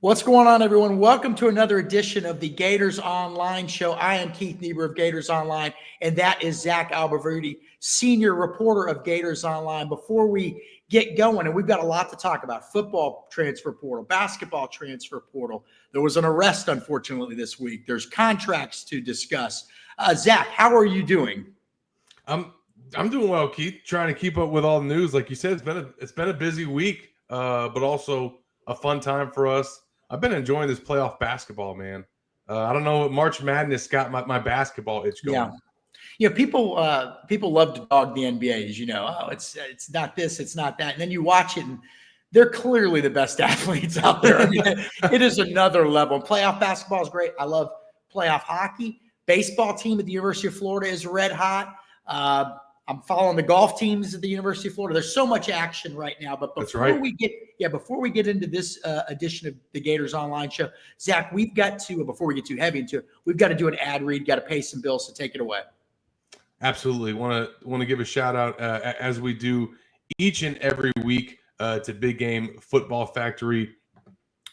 What's going on, everyone? Welcome to another edition of the Gators Online Show. I am Keith Niebuhr of Gators Online, and that is Zach Alberverdi, senior reporter of Gators Online. Before we get going, and we've got a lot to talk about: football transfer portal, basketball transfer portal. There was an arrest, unfortunately, this week. There's contracts to discuss. Zach, how are you doing? I'm doing well, Keith. Trying to keep up with all the news. Like you said, it's been a busy week, but also a fun time for us. I've been enjoying this playoff basketball, man. I don't know, March Madness got my basketball itch going. Yeah. People love to dog the NBA, as you know. Oh, it's not this, it's not that. And then you watch it, and they're clearly the best athletes out there. I mean, it is another level. Playoff basketball is great. I love playoff hockey. Baseball team at the University of Florida is red hot. I'm following the golf teams at the University of Florida. There's so much action right now. But before we get into this edition of the Gators Online Show, Zach, we've got to, before we get too heavy into it, we've got to do an ad read, got to pay some bills, so take it away. Absolutely. Want to give a shout out, as we do each and every week, to Big Game Football Factory,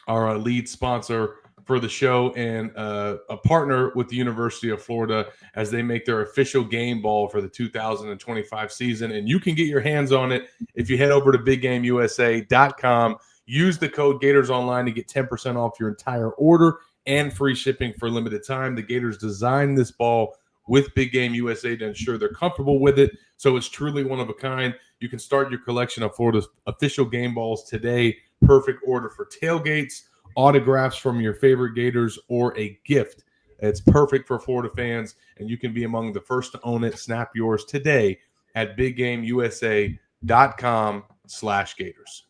our lead sponsor for the show, and a partner with the University of Florida as they make their official game ball for the 2025 season. And you can get your hands on it if you head over to BigGameUSA.com. Use the code Gators Online to get 10% off your entire order and free shipping for a limited time. The Gators designed this ball with Big Game USA to ensure they're comfortable with it, so it's truly one of a kind. You can start your collection of Florida's official game balls today. Perfect order for tailgates, autographs from your favorite Gators, or a gift. It's perfect for Florida fans, and you can be among the first to own it. Snap yours today at BigGameUSA.com/Gators.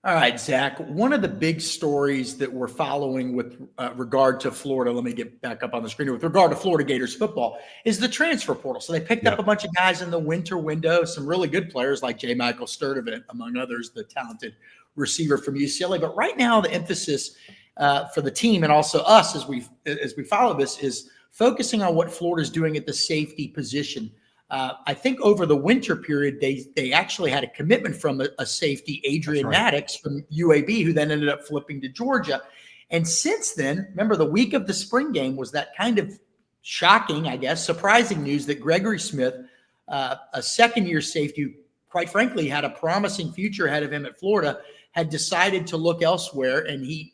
All right, Zach, one of the big stories that we're following with regard to Florida, let me get back up on the screen, with regard to Florida Gators football, is the transfer portal. So they picked up a bunch of guys in the winter window, some really good players like J. Michael Sturdivant, among others, the talented receiver from UCLA. But right now, the emphasis for the team, and also us as we follow this, is focusing on what Florida's doing at the safety position. I think over the winter period, they actually had a commitment from a safety, Adrian Maddox from UAB, who then ended up flipping to Georgia. And since then, remember, the week of the spring game was that kind of shocking, I guess, surprising news that Gregory Smith, a second-year safety who, quite frankly, had a promising future ahead of him at Florida, had decided to look elsewhere. And he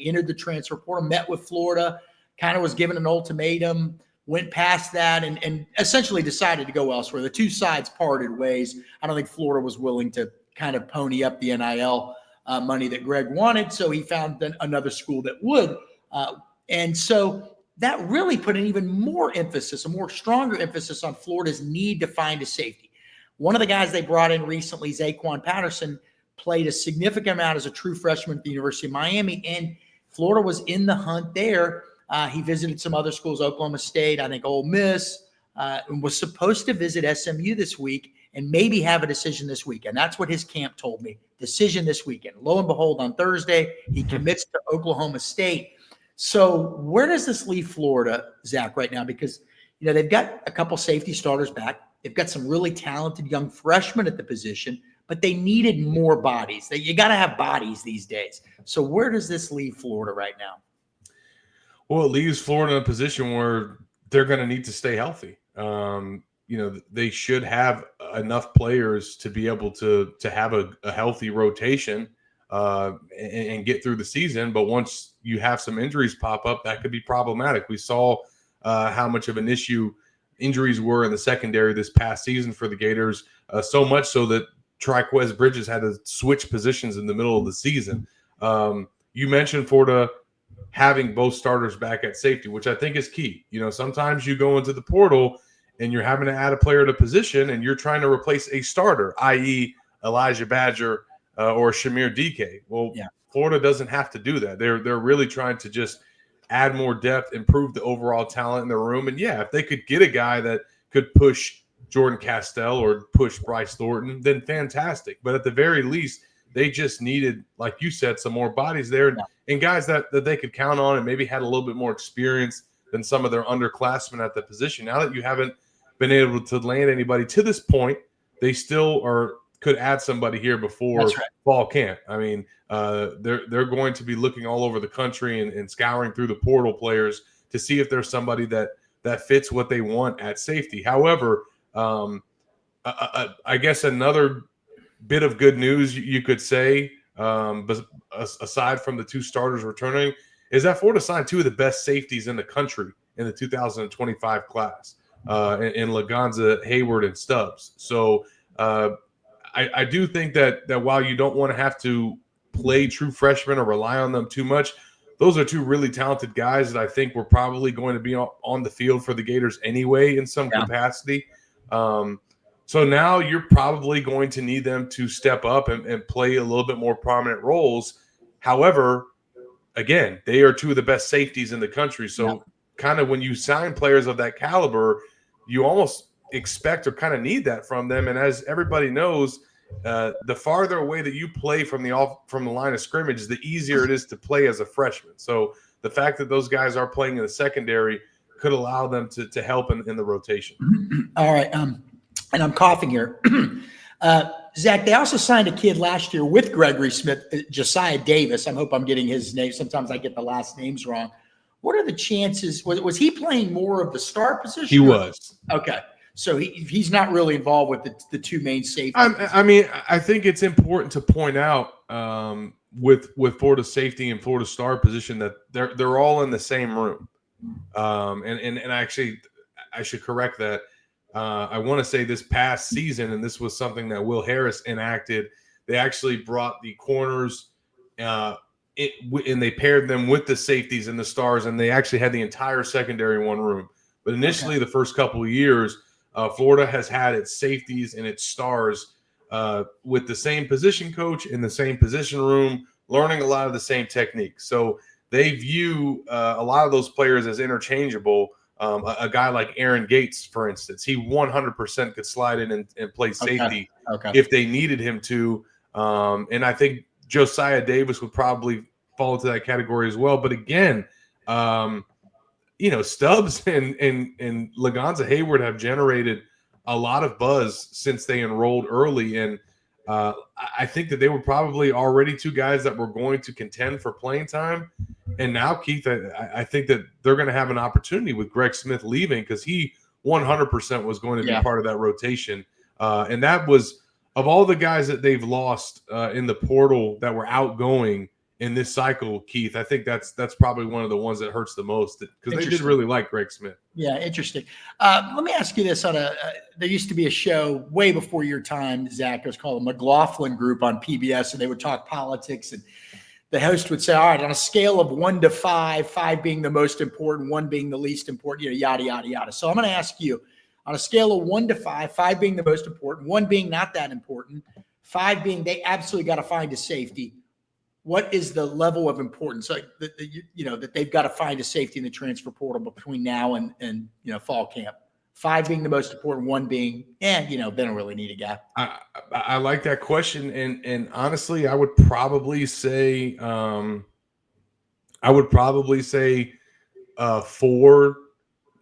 entered the transfer portal, met with Florida, kind of was given an ultimatum, went past that, and essentially decided to go elsewhere. The two sides parted ways. I don't think Florida was willing to kind of pony up the NIL money that Greg wanted, so he found another school that would. And so that really put an even more emphasis, a more stronger emphasis on Florida's need to find a safety. One of the guys they brought in recently, Zaquan Patterson, played a significant amount as a true freshman at the University of Miami, and Florida was in the hunt there. He visited some other schools, Oklahoma State, I think Ole Miss, and was supposed to visit SMU this week and maybe have a decision this weekend. That's what his camp told me, decision this weekend. Lo and behold, on Thursday, he commits to Oklahoma State. So where does this leave Florida, Zach, right now? Because, they've got a couple safety starters back. They've got some really talented young freshmen at the position, but they needed more bodies. You got to have bodies these days. So where does this leave Florida right now? Well, it leaves Florida in a position where they're going to need to stay healthy. They should have enough players to be able to have a healthy rotation and get through the season. But once you have some injuries pop up, that could be problematic. We saw how much of an issue injuries were in the secondary this past season for the Gators, so much so that Triquez Bridges had to switch positions in the middle of the season. You mentioned Florida having both starters back at safety, which I think is key. Sometimes you go into the portal and you're having to add a player to position and you're trying to replace a starter, i.e. Elijah Badger or Shamir DK. Well, Florida doesn't have to do that. They're really trying to just add more depth, improve the overall talent in the room. And if they could get a guy that could push Jordan Castell or push Bryce Thornton, then fantastic. But at the very least, they just needed, like you said, some more bodies there and guys that they could count on and maybe had a little bit more experience than some of their underclassmen at the position. Now that you haven't been able to land anybody to this point, they still are could add somebody here before That's right. fall camp. I mean, they're going to be looking all over the country and scouring through the portal players to see if there's somebody that fits what they want at safety. However, I guess another bit of good news you could say, but aside from the two starters returning, is that Florida signed two of the best safeties in the country in the 2025 class, in Laganza, Hayward, and Stubbs. So I do think that while you don't want to have to play true freshmen or rely on them too much, those are two really talented guys that I think were probably going to be on the field for the Gators anyway in some capacity. So now you're probably going to need them to step up and play a little bit more prominent roles. However, again, they are two of the best safeties in the country. So kind of when you sign players of that caliber, you almost expect or kind of need that from them. And as everybody knows, the farther away that you play from the line of scrimmage, the easier it is to play as a freshman. So the fact that those guys are playing in the secondary could allow them to help in the rotation. All right. And I'm coughing here. Zach, they also signed a kid last year with Gregory Smith, Josiah Davis. I hope I'm getting his name. Sometimes I get the last names wrong. What are the chances? Was he playing more of the star position? He was. Okay. So he's not really involved with the two main safeties. I mean, I think it's important to point out with Florida safety and Florida star position that they're all in the same room. And actually, I should correct that. I want to say this past season, and this was something that Will Harris enacted, they actually brought the corners and they paired them with the safeties and the stars, and they actually had the entire secondary in one room. But initially, the first couple of years, Florida has had its safeties and its stars with the same position coach in the same position room, learning a lot of the same techniques. So they view a lot of those players as interchangeable. A guy like Aaron Gates, for instance, he 100% could slide in and play safety if they needed him to. And I think Josiah Davis would probably fall into that category as well. But again, Stubbs and Laganza Hayward have generated a lot of buzz since they enrolled early. And I think that they were probably already two guys that were going to contend for playing time. And now, Keith, I think that they're going to have an opportunity with Greg Smith leaving because he 100% was going to be part of that rotation. And that was, of all the guys that they've lost in the portal that were outgoing in this cycle, Keith, I think that's probably one of the ones that hurts the most because they did really like Greg Smith. Yeah, interesting. Let me ask you this. There used to be a show way before your time, Zach. It was called the McLaughlin Group on PBS, and they would talk politics, and the host would say, all right, on a scale of 1 to 5, 5 being the most important, 1 being the least important, yada, yada, yada. So I'm going to ask you, on a scale of 1 to 5, 5 being the most important, 1 being not that important, 5 being they absolutely got to find a safety, what is the level of importance that they've got to find a safety in the transfer portal between now and fall camp? 5 being the most important, 1 being, they don't really need a guy. I like that question, and honestly, I would probably say 4.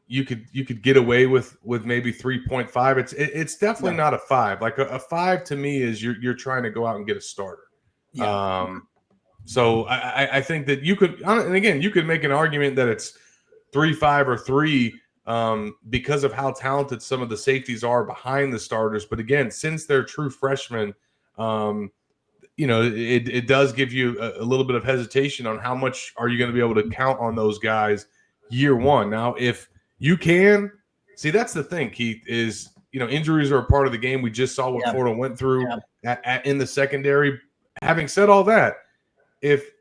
You could get away with maybe 3.5. It's definitely not a 5. Like a 5 to me is you're trying to go out and get a starter. Yeah. So I think that you could, and again, you could make an argument that it's 3, 5, or 3. Because of how talented some of the safeties are behind the starters. But again, since they're true freshmen, it does give you a little bit of hesitation on how much are you going to be able to count on those guys year one. Now, if you can see, that's the thing, Keith, is, injuries are a part of the game. We just saw what Florida went through in the secondary. Having said all that, if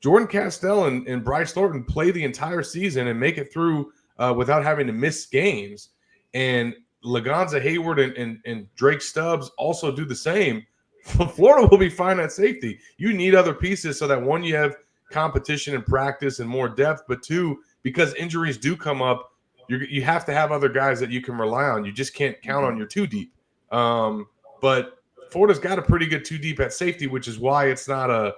Jordan Castell and Bryce Thornton play the entire season and make it through without having to miss games, and Laganza Hayward and Drake Stubbs also do the same, Florida will be fine at safety. You need other pieces so that, 1, you have competition and practice and more depth, but 2, because injuries do come up, you have to have other guys that you can rely on. You just can't count on your 2 deep. But Florida's got a pretty good 2 deep at safety, which is why it's not a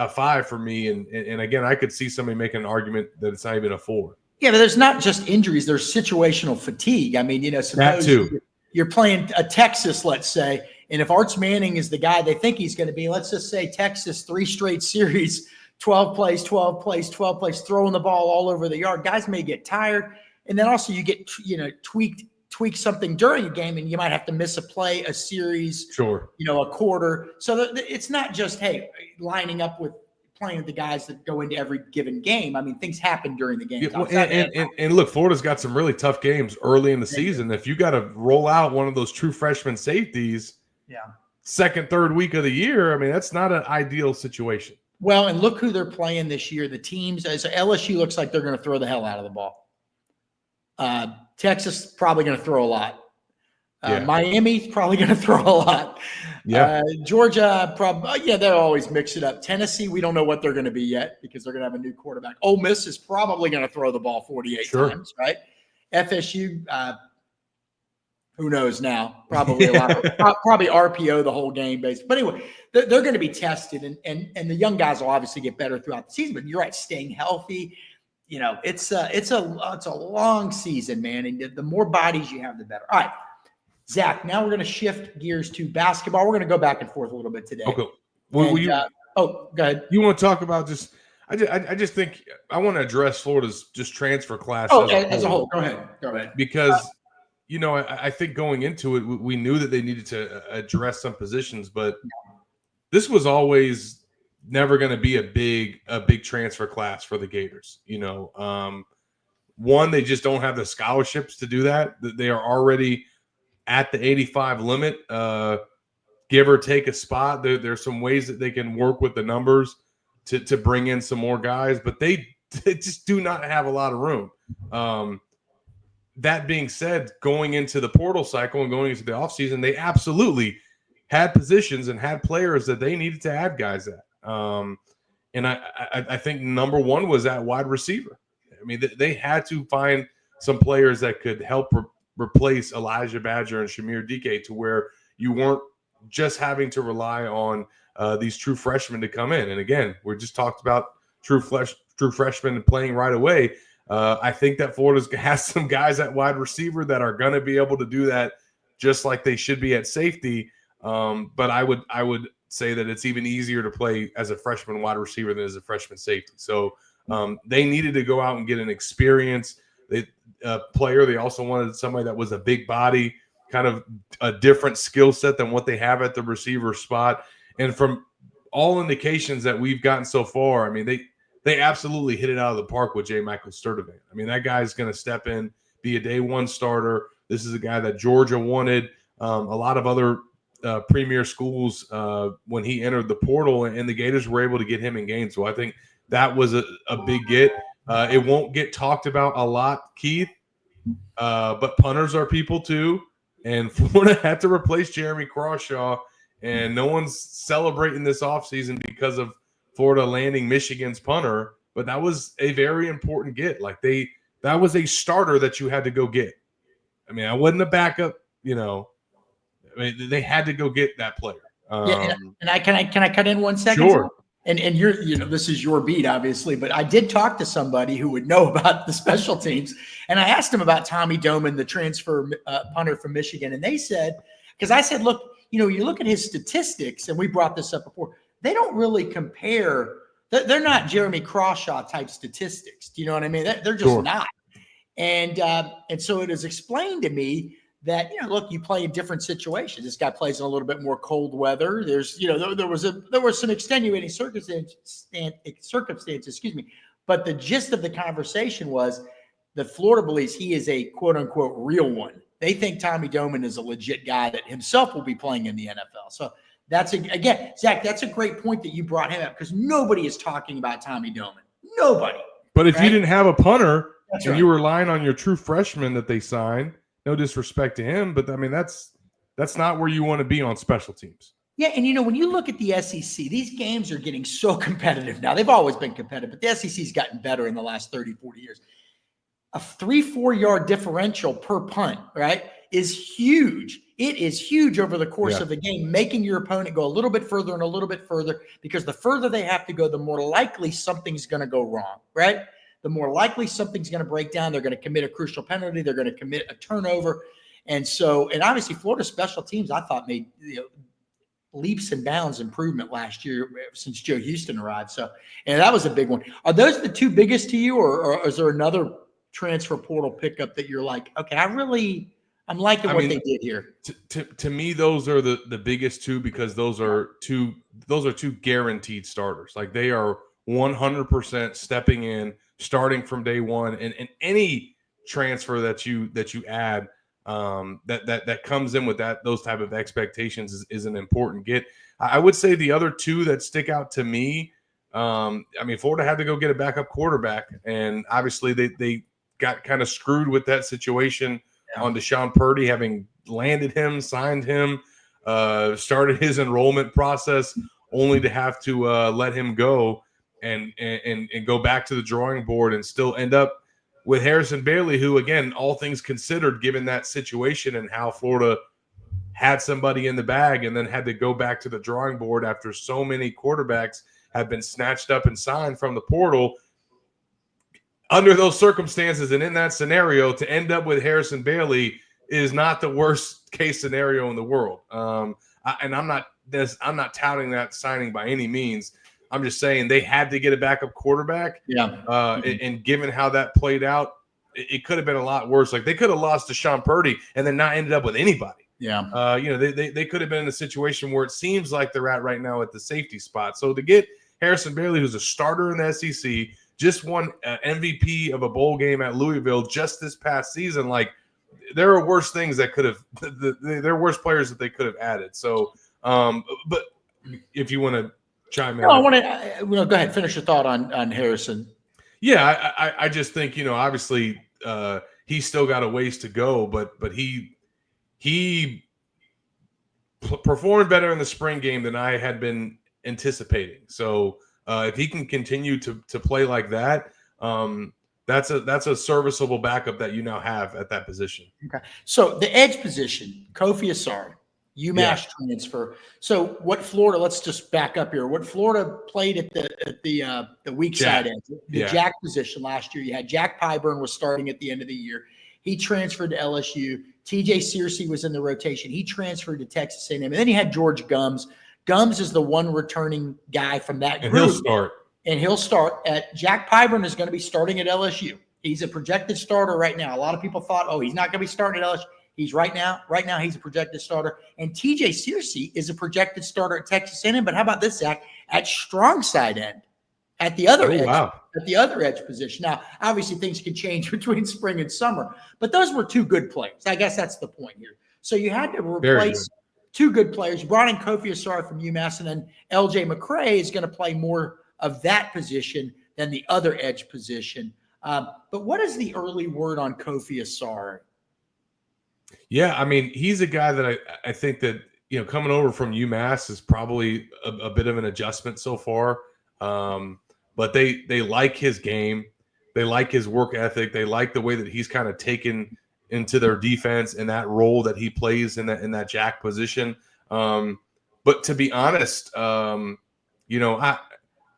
5 for me. And again, I could see somebody making an argument that it's not even a 4. Yeah, but there's not just injuries. There's situational fatigue. I mean, suppose that too. You're playing a Texas, let's say, And if Arch Manning is the guy they think he's going to be, let's just say Texas 3 straight series, 12 plays, 12 plays, 12 plays, throwing the ball all over the yard. Guys may get tired. And then also you get, tweak something during a game, and you might have to miss a play, a series, Sure. A quarter. So it's not just, hey, lining up with playing with the guys that go into every given game. I mean, things happen during the game. Yeah, and look, Florida's got some really tough games early in the season. If you got to roll out one of those true freshman safeties, second, third week of the year, I mean, that's not an ideal situation. Well, and look who they're playing this year. The teams, as LSU looks like they're going to throw the hell out of the ball. Texas probably going to throw a lot. Miami's probably going to throw a lot. Georgia, probably, they'll always mix it up. Tennessee, we don't know what they're going to be yet because they're going to have a new quarterback. Ole Miss is probably going to throw the ball 48 times, right? FSU, who knows now? Probably a lot. Probably RPO the whole game, basically. But anyway, they're going to be tested, and the young guys will obviously get better throughout the season. But you're right, staying healthy. It's a long season, man, and the more bodies you have, the better. All right. Zach, now we're going to shift gears to basketball. We're going to go back and forth a little bit today. Okay. Well, go ahead. You want to talk about just – I just think I want to address Florida's just transfer class as a whole. Go ahead. Because, I think going into it, we knew that they needed to address some positions, but this was always never going to be a big transfer class for the Gators. One, they just don't have the scholarships to do that. They are already – at the 85 limit, give or take a spot. There's some ways that they can work with the numbers to bring in some more guys, but they just do not have a lot of room. That being said, going into the portal cycle and going into the offseason, they absolutely had positions and had players that they needed to add guys at. And I think number one was at wide receiver. I mean, they had to find some players that could help replace Elijah Badger and Shamir Dike to where you weren't just having to rely on these true freshmen to come in. And again, we just talked about true freshmen playing right away. I think that Florida has some guys at wide receiver that are going to be able to do that just like they should be at safety. But I would say that it's even easier to play as a freshman wide receiver than as a freshman safety. So they needed to go out and get an experience player. They also wanted somebody that was a big body, kind of a different skill set than what they have at the receiver spot. And from all indications that we've gotten so far, I mean, they absolutely hit it out of the park with J. Michael Sturdivant. I mean, that guy's going to step in, be a day one starter. This is a guy that Georgia wanted. A lot of other premier schools when he entered the portal, and the Gators were able to get him in games. So I think that was a big get. It won't get talked about a lot, Keith, but punters are people too. And Florida had to replace Jeremy Crawshaw, and no one's celebrating this offseason because of Florida landing Michigan's punter. But that was a very important get. That was a starter that you had to go get. I mean, I wasn't a backup, I mean, they had to go get that player. And can I cut in 1 second? Sure. And you're, this is your beat, obviously, but I did talk to somebody who would know about the special teams. And I asked him about Tommy Doman, the transfer punter from Michigan. And they said, because I said, look, you look at his statistics, and we brought this up before, they don't really compare. They're not Jeremy Crawshaw type statistics. Do you know what I mean? They're just not. And so it is explained to me that, look, you play in different situations. This guy plays in a little bit more cold weather. There's, there were some extenuating circumstances, but the gist of the conversation was that Florida believes he is a quote unquote real one. They think Tommy Doman is a legit guy that himself will be playing in the NFL. So again, Zach, that's a great point that you brought him up, because nobody is talking about Tommy Doman. Nobody. But if you didn't have a punter and you were relying on your true freshman that they signed, no disrespect to him, but I mean, that's not where you want to be on special teams. Yeah, and when you look at the SEC, these games are getting so competitive now. They've always been competitive, but the SEC's gotten better in the last 30, 40 years. A 3-4 yard differential per punt, right, is huge. It is huge over the course of the game, making your opponent go a little bit further and a little bit further, because the further they have to go, the more likely something's going to go wrong, right? The more likely something's going to break down. They're going to commit a crucial penalty. They're going to commit a turnover. And so, and obviously Florida special teams, I thought made leaps and bounds improvement last year since Joe Houston arrived. So, and that was a big one. Are those the two biggest to you, or is there another transfer portal pickup that you're like, okay, I'm liking what they did here? To me, those are the biggest two, because those are two guaranteed starters. Like, they are 100% stepping in, starting from day one, and any transfer that you add that comes in with those type of expectations is an important get. I would say the other two that stick out to me, Florida had to go get a backup quarterback, and obviously they got kind of screwed with that situation on Deshaun Purdy, having landed him, signed him, started his enrollment process, only to have to let him go and go back to the drawing board and still end up with Harrison Bailey, who, again, all things considered, given that situation and how Florida had somebody in the bag and then had to go back to the drawing board after so many quarterbacks had been snatched up and signed from the portal. Under those circumstances and in that scenario, to end up with Harrison Bailey is not the worst case scenario in the world. I'm not touting that signing by any means. I'm just saying they had to get a backup quarterback. And given how that played out, it could have been a lot worse. Like, they could have lost to Deshaun Purdy and then not ended up with anybody. They could have been in a situation where it seems like they're at right now at the safety spot. So to get Harrison Bailey, who's a starter in the SEC, just won MVP of a bowl game at Louisville just this past season. Like, there are worse things that could have – there are worse players that they could have added. So, but if you want to chime in. No, I want to go ahead, finish your thought on Harrison. Yeah, I just think, obviously he's still got a ways to go, but he performed better in the spring game than I had been anticipating. So if he can continue to play like that, that's a serviceable backup that you now have at that position. Okay. So the edge position, Kofi Asari, UMass transfer. So what Florida? Let's just back up here. What Florida played at the weak side edge, the Jack position last year. You had Jack Pyburn was starting at the end of the year. He transferred to LSU. TJ Searcy was in the rotation. He transferred to Texas A&M. And then you had George Gums. Gums is the one returning guy from that group. And he'll start at Jack Pyburn is going to be starting at LSU. He's a projected starter right now. A lot of people thought, he's not going to be starting at LSU. He's right now he's a projected starter. And TJ Searcy is a projected starter at Texas A&M. But how about this, Zach? At strong side end, at the other edge, at the other edge position. Now, obviously things can change between spring and summer, but those were two good players. I guess that's the point here. So you had to replace two good players. You brought in Kofi Asari from UMass, and then LJ McCray is going to play more of that position than the other edge position. But what is the early word on Kofi Asari? Yeah, he's a guy that I think that, coming over from UMass is probably a bit of an adjustment so far. But they like his game. They like his work ethic. They like the way that he's kind of taken into their defense and that role that he plays in that jack position. But to be honest,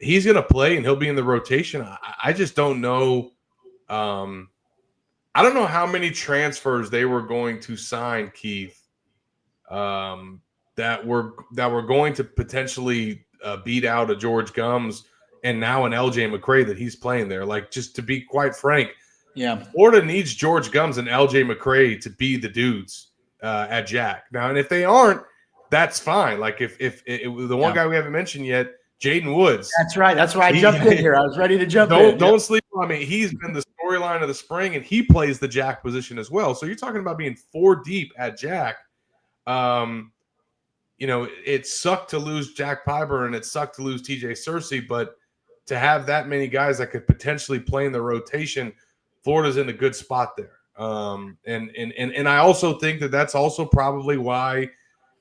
he's going to play and he'll be in the rotation. I just don't know. I don't know how many transfers they were going to sign, Keith, that were going to potentially beat out a George Gums and now an LJ McCray that he's playing there. Like, just to be quite frank, Florida needs George Gums and LJ McCray to be the dudes at Jack now. And if they aren't, that's fine. Like, if the one guy we haven't mentioned yet, Jaden Woods. That's right. That's why I jumped in here. I was ready to jump in. Don't sleep on me. He's been the storyline of the spring, and he plays the jack position as well. So you're talking about being 4 deep at jack. It sucked to lose Jack Pyburn and it sucked to lose TJ Searcy, but to have that many guys that could potentially play in the rotation, Florida's in a good spot there. And I also think that that's also probably why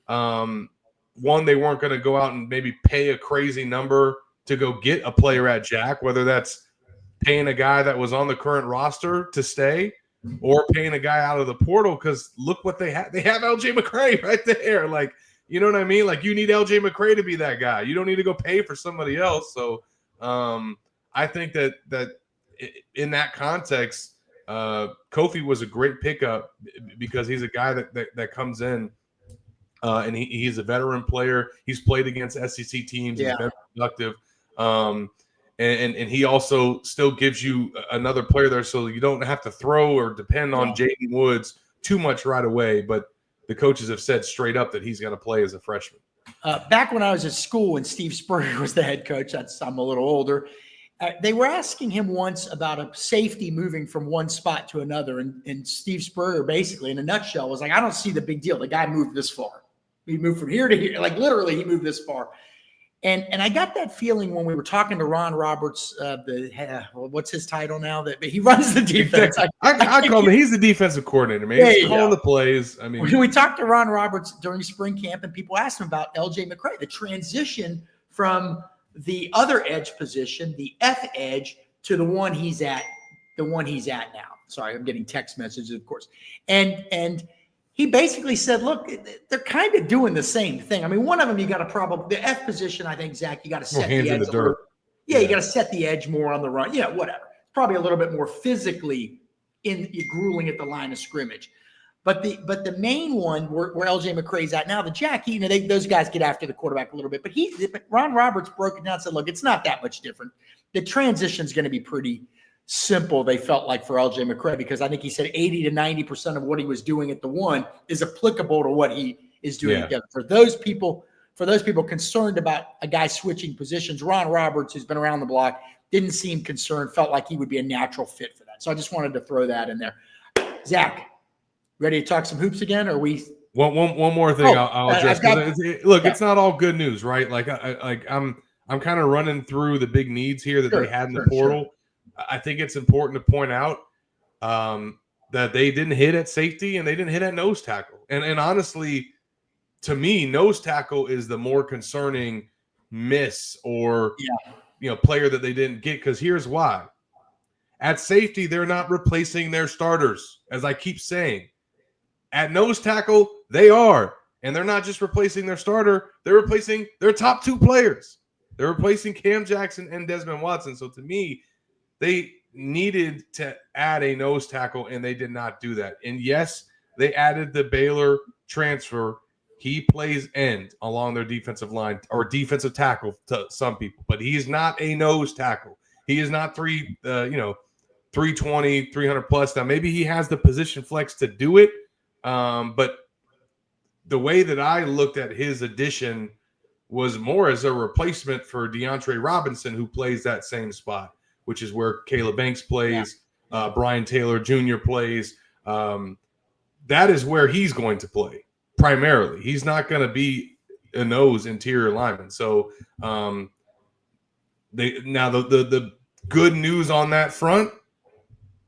they weren't going to go out and maybe pay a crazy number to go get a player at Jack, whether that's paying a guy that was on the current roster to stay or paying a guy out of the portal, because look what they have. They have LJ McCray right there. Like, you know what I mean? Like, you need LJ McCray to be that guy. You don't need to go pay for somebody else. So I think that in that context, Kofi was a great pickup because he's a guy that comes in and he's a veteran player. He's played against SEC teams. Yeah. He's very productive. And he also still gives you another player there, so you don't have to throw or depend on Jaden Woods too much right away. But the coaches have said straight up that he's going to play as a freshman. Back when I was at school and Steve Spurrier was the head coach, I'm a little older, they were asking him once about a safety moving from one spot to another. And Steve Spurrier basically, in a nutshell, was like, I don't see the big deal. The guy moved this far. He moved from here to here. Like literally he moved this far. And I got that feeling when we were talking to Ron Roberts, what's his title now? That he runs the defense. I call him. He's the defensive coordinator, man. He's calling the plays. I mean, we talked to Ron Roberts during spring camp, and people asked him about LJ McCray, the transition from the other edge position, the F edge, to the one he's at now. Sorry, I'm getting text messages, of course, and he basically said, look, they're kind of doing the same thing. I mean, one of them, you got to probably, the F position, I think, Zach, you got to set the edge. In the dirt. You got to set the edge more on the run. Yeah, whatever. Probably a little bit more physically grueling at the line of scrimmage. But the main one where LJ McCray's at now, the Jack, those guys get after the quarterback a little bit. But Ron Roberts broke it down and said, look, it's not that much different. The transition's going to be pretty simple, they felt like, for LJ McCray, because I think he said 80 to 90% of what he was doing at the one is applicable to what he is doing at the other. For those people concerned about a guy switching positions, Ron Roberts, who's been around the block, didn't seem concerned, felt like he would be a natural fit for that. So I just wanted to throw that in there. Zach, ready to talk some hoops again? Or we one more thing I'll address. It's not all good news, right? Like I'm kind of running through the big needs here that they had in the portal. Sure. I think it's important to point out that they didn't hit at safety and they didn't hit at nose tackle. And honestly, to me, nose tackle is the more concerning miss or player that they didn't get, because here's why. At safety, they're not replacing their starters, as I keep saying. At nose tackle, they are. And they're not just replacing their starter, they're replacing their top two players. They're replacing Cam Jackson and Desmond Watson. So to me, they needed to add a nose tackle, and they did not do that. And yes, they added the Baylor transfer. He plays end along their defensive line, or defensive tackle to some people, but he's not a nose tackle. He is not 320, 300 plus. Now, maybe he has the position flex to do it, but the way that I looked at his addition was more as a replacement for DeAndre Robinson, who plays that same spot, which is where Caleb Banks plays, Brian Taylor Jr. plays. That is where he's going to play primarily. He's not going to be a nose interior lineman. So the good news on that front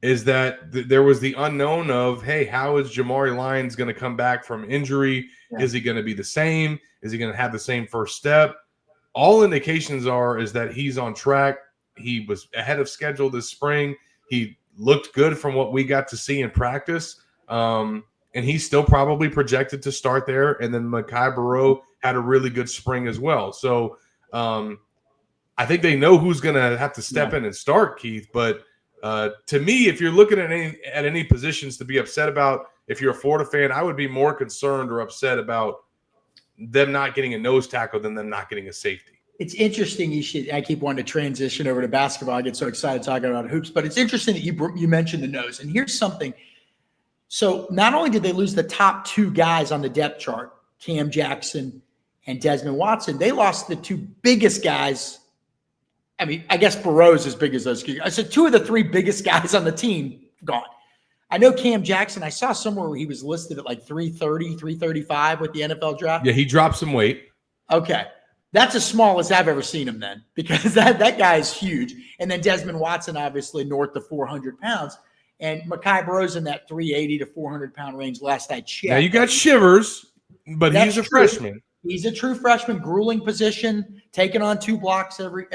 is that there was the unknown of, hey, how is Jamari Lyons going to come back from injury? Yeah. Is he going to be the same? Is he going to have the same first step? All indications is that he's on track. He was ahead of schedule this spring. He looked good from what we got to see in practice. And he's still probably projected to start there. And then Mekhi Barrow had a really good spring as well. So I think they know who's going to have to step in and start, Keith. But to me, if you're looking at any positions to be upset about, if you're a Florida fan, I would be more concerned or upset about them not getting a nose tackle than them not getting a safety. It's interesting. I keep wanting to transition over to basketball. I get so excited talking about hoops, but it's interesting that you mentioned the nose. And here's something. So not only did they lose the top two guys on the depth chart, Cam Jackson and Desmond Watson, they lost the two biggest guys. I mean, I guess Burrow's as big as those guys. So two of the three biggest guys on the team gone. I know Cam Jackson, I saw somewhere where he was listed at like 330, 335 with the NFL draft. Yeah, he dropped some weight. Okay. That's as small as I've ever seen him then, because that guy is huge. And then Desmond Watson, obviously north of 400 pounds. And Mekhi Barrow's in that 380 to 400-pound range last I checked. Now, you got Shivers, but he's a freshman. He's a true freshman, grueling position, taking on two blocks every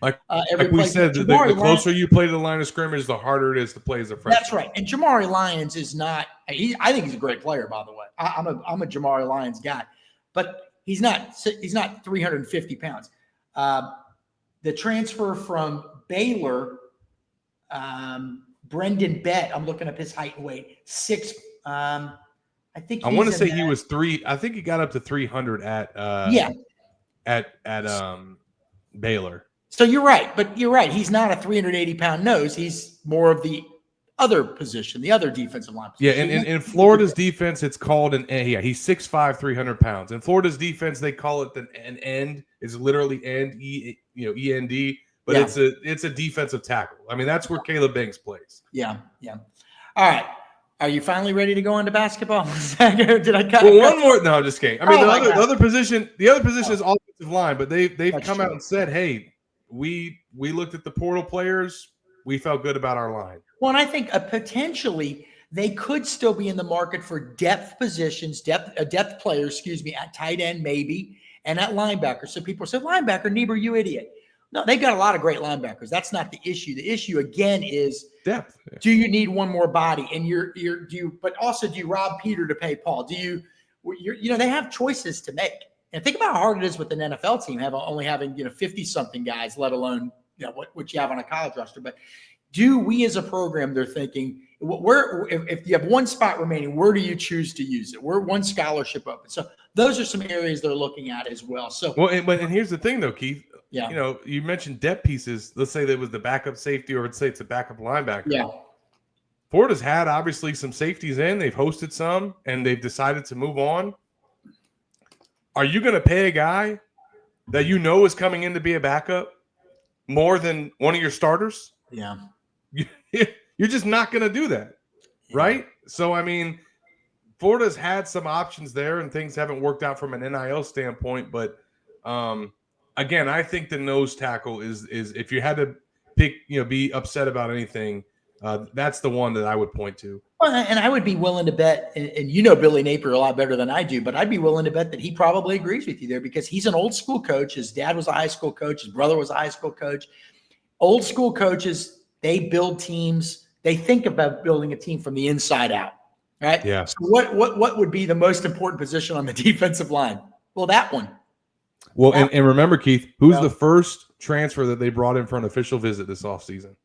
like play. We said, the closer you play to the line of scrimmage, the harder it is to play as a freshman. That's right. And Jamari Lyons is not – I think he's a great player, by the way. I'm a Jamari Lyons guy. But – He's not 350 pounds. The transfer from Baylor, Brendan Bett, I'm looking up his height and weight. I think I want to say he was 3. I think he got up to 300 at Baylor. So you're right, but you're right. He's not a 380-pound nose. He's more of the other position, the other defensive line position. Yeah, and in Florida's defense, it's called an end. Yeah, he's 6'5", 300 pounds. In Florida's defense, they call it an end. It's literally end, END, but it's a defensive tackle. I mean, that's where Caleb Banks plays. Yeah. All right. Are you finally ready to go into basketball? Did I cut? Well, one more. No, I'm just kidding. I mean, the other position is offensive line, but they've come out and said, hey, we looked at the portal players. We felt good about our line. Well, and I think potentially they could still be in the market for depth positions, depth players, at tight end maybe, and at linebacker. So people say, linebacker, Niebuhr, you idiot. No, they've got a lot of great linebackers. That's not the issue. The issue again is depth. Do you need one more body? And but also do you rob Peter to pay Paul? They have choices to make. And think about how hard it is with an NFL team only having 50-something guys, let alone what you have on a college roster. But do we as a program, they're thinking, if you have one spot remaining, where do you choose to use it? Where one scholarship open? So those are some areas they're looking at as well. So and here's the thing though, Keith. Yeah. You mentioned depth pieces. Let's say that was the backup safety, or let's say it's a backup linebacker. Yeah. Florida's had obviously some safeties in. They've hosted some, and they've decided to move on. Are you going to pay a guy that is coming in to be a backup more than one of your starters? Yeah. You're just not going to do that, right? So, I mean, Florida's had some options there, and things haven't worked out from an NIL standpoint. But, again, I think the nose tackle is if you had to pick, be upset about anything, that's the one that I would point to. Well, and I would be willing to bet, and Billy Napier a lot better than I do, but I'd be willing to bet that he probably agrees with you there because he's an old school coach. His dad was a high school coach. His brother was a high school coach. Old school coaches, they build teams. They think about building a team from the inside out, right? Yeah. So what would be the most important position on the defensive line? Well, that one. Well, and remember, Keith, who's the first transfer that they brought in for an official visit this offseason?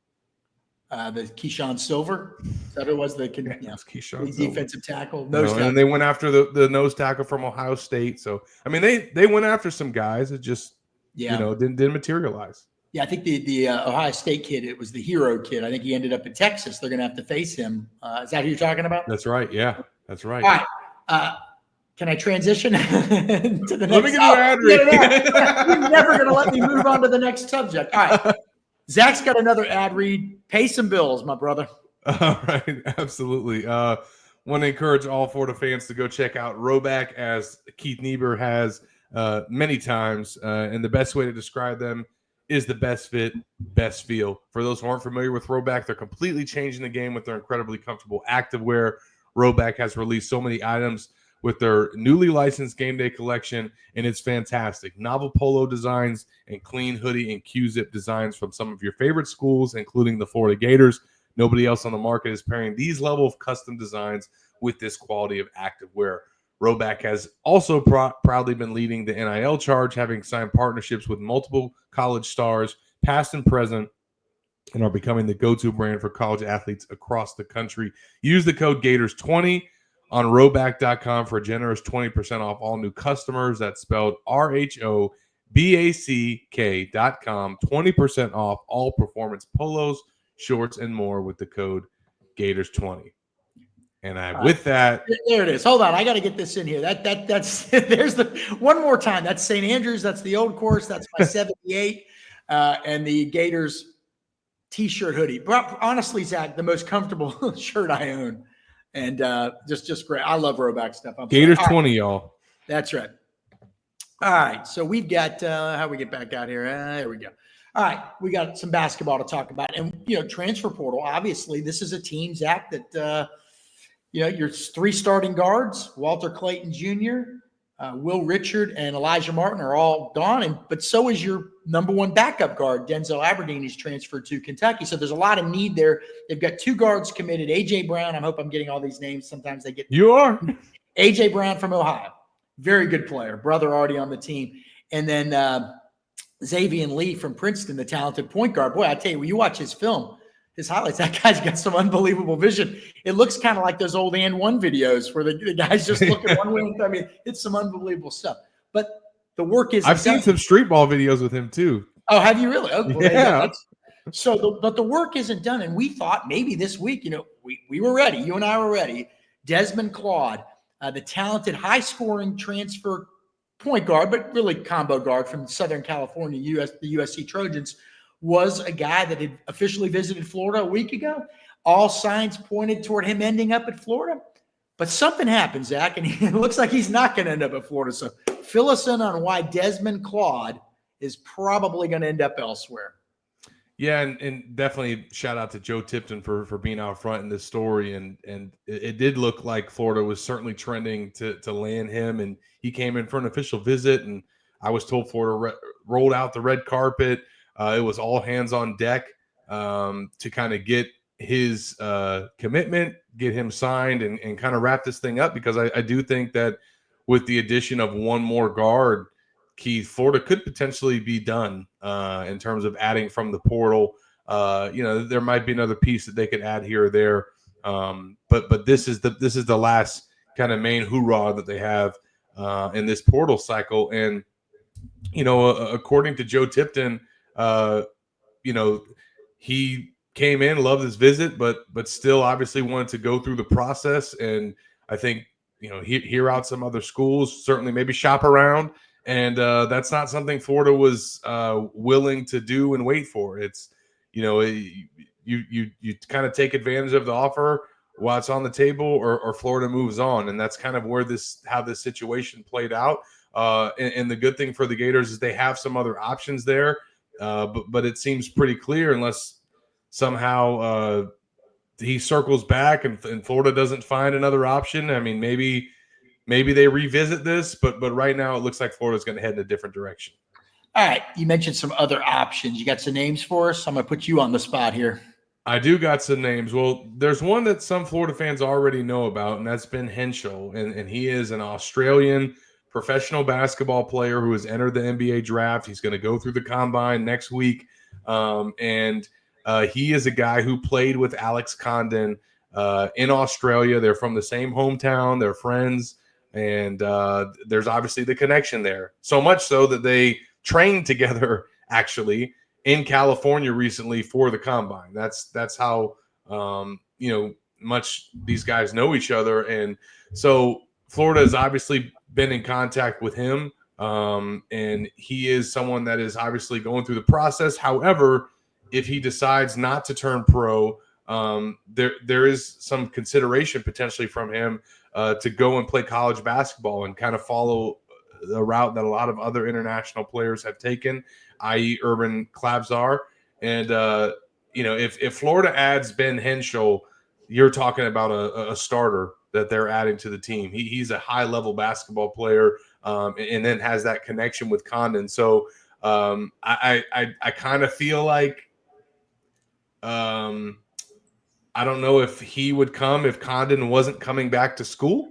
The Keyshawn Silver. That was the Keyshawn defensive tackle. And they went after the nose tackle from Ohio State. So, I mean, they went after some guys. It just, didn't materialize. Yeah, I think the Ohio State kid, it was the hero kid. I think he ended up in Texas. They're going to have to face him. Is that who you're talking about? That's right. Yeah, that's right. All right. Can I transition to the next? Let me give you an ad read. You're never going to let me move on to the next subject. All right. Zach's got another ad read. Pay some bills, my brother. All right. Absolutely. Want to encourage all Florida fans to go check out Roback, as Keith Niebuhr has many times. And the best way to describe them is the best fit, best feel. For those who aren't familiar with Roback, they're completely changing the game with their incredibly comfortable activewear. Roback has released so many items with their newly licensed game day collection, and it's fantastic. Novel polo designs and clean hoodie and Q-zip designs from some of your favorite schools, including the Florida Gators. Nobody else on the market is pairing these level of custom designs with this quality of activewear. Roback has also proudly been leading the NIL charge, having signed partnerships with multiple college stars, past and present, and are becoming the go-to brand for college athletes across the country. Use the code Gators20 on Roback.com for a generous 20% off all new customers. That's spelled RHOBACK.com. 20% off all performance polos, shorts, and more with the code Gators20. And with that, there it is. Hold on, I got to get this in here. That's there's the one more time. That's St. Andrews. That's the old course. That's my 78 and the Gators T-shirt hoodie. But honestly, Zach, the most comfortable shirt I own, and just great. I love Roback stuff. Gators 20, y'all. That's right. All right, so we've got how we get back out here. There we go. All right, we got some basketball to talk about, and transfer portal. Obviously, this is a team, Zach, that. Your three starting guards, Walter Clayton Jr., Will Richard, and Elijah Martin are all gone. But so is your number one backup guard, Denzel Aberdeen, who's transferred to Kentucky. So there's a lot of need there. They've got two guards committed. A.J. Brown, I hope I'm getting all these names. Sometimes they get – You are. A.J. Brown from Ohio. Very good player. Brother already on the team. And then Xavier Lee from Princeton, the talented point guard. Boy, I tell you, when you watch his film, his highlights. That guy's got some unbelievable vision. It looks kind of like those old and one videos where the guys just look at one way. I mean, it's some unbelievable stuff. But the work is. I've seen some street ball videos with him too. Oh, have you really? Oh, well, yeah. But the work isn't done, and we thought maybe this week, we were ready. You and I were ready. Desmond Claude, the talented, high-scoring transfer point guard, but really combo guard from Southern California, the USC Trojans, was a guy that had officially visited Florida a week ago. All signs pointed toward him ending up at Florida. But something happened, Zach, and it looks like he's not going to end up at Florida. So fill us in on why Desmond Claude is probably going to end up elsewhere. Yeah, and definitely shout out to Joe Tipton for being out front in this story. And it did look like Florida was certainly trending to land him, and he came in for an official visit. And I was told Florida rolled out the red carpet. It was all hands on deck to kind of get his commitment, get him signed, and kind of wrap this thing up, because I do think that with the addition of one more guard, Keith, Florida could potentially be done in terms of adding from the portal. There might be another piece that they could add here or there, but this is the last kind of main hoorah that they have in this portal cycle. And according to Joe Tipton, he came in, loved his visit, but still obviously wanted to go through the process. And I think hear out some other schools, certainly maybe shop around. And that's not something Florida was willing to do and wait for. It's, you kind of take advantage of the offer while it's on the table, or Florida moves on. And that's kind of where how this situation played out. And the good thing for the Gators is they have some other options there. But it seems pretty clear, unless somehow he circles back and Florida doesn't find another option. I mean, maybe they revisit this, but right now it looks like Florida's going to head in a different direction. All right. You mentioned some other options. You got some names for us? I'm going to put you on the spot here. I do got some names. Well, there's one that some Florida fans already know about, and that's Ben Henschel. And he is an Australian professional basketball player who has entered the NBA draft. He's going to go through the combine next week. And he is a guy who played with Alex Condon in Australia. They're from the same hometown. They're friends. And there's obviously the connection there. So much so that they trained together, actually, in California recently for the combine. That's how, much these guys know each other. And so Florida has obviously been in contact with him. And he is someone that is obviously going through the process. However, if he decides not to turn pro, there is some consideration potentially from him to go and play college basketball and kind of follow the route that a lot of other international players have taken, i.e. Urban Klabzar. And, if Florida adds Ben Henschel, you're talking about a starter that they're adding to the team. He's a high-level basketball player and then has that connection with Condon. So I kind of feel like I don't know if he would come if Condon wasn't coming back to school.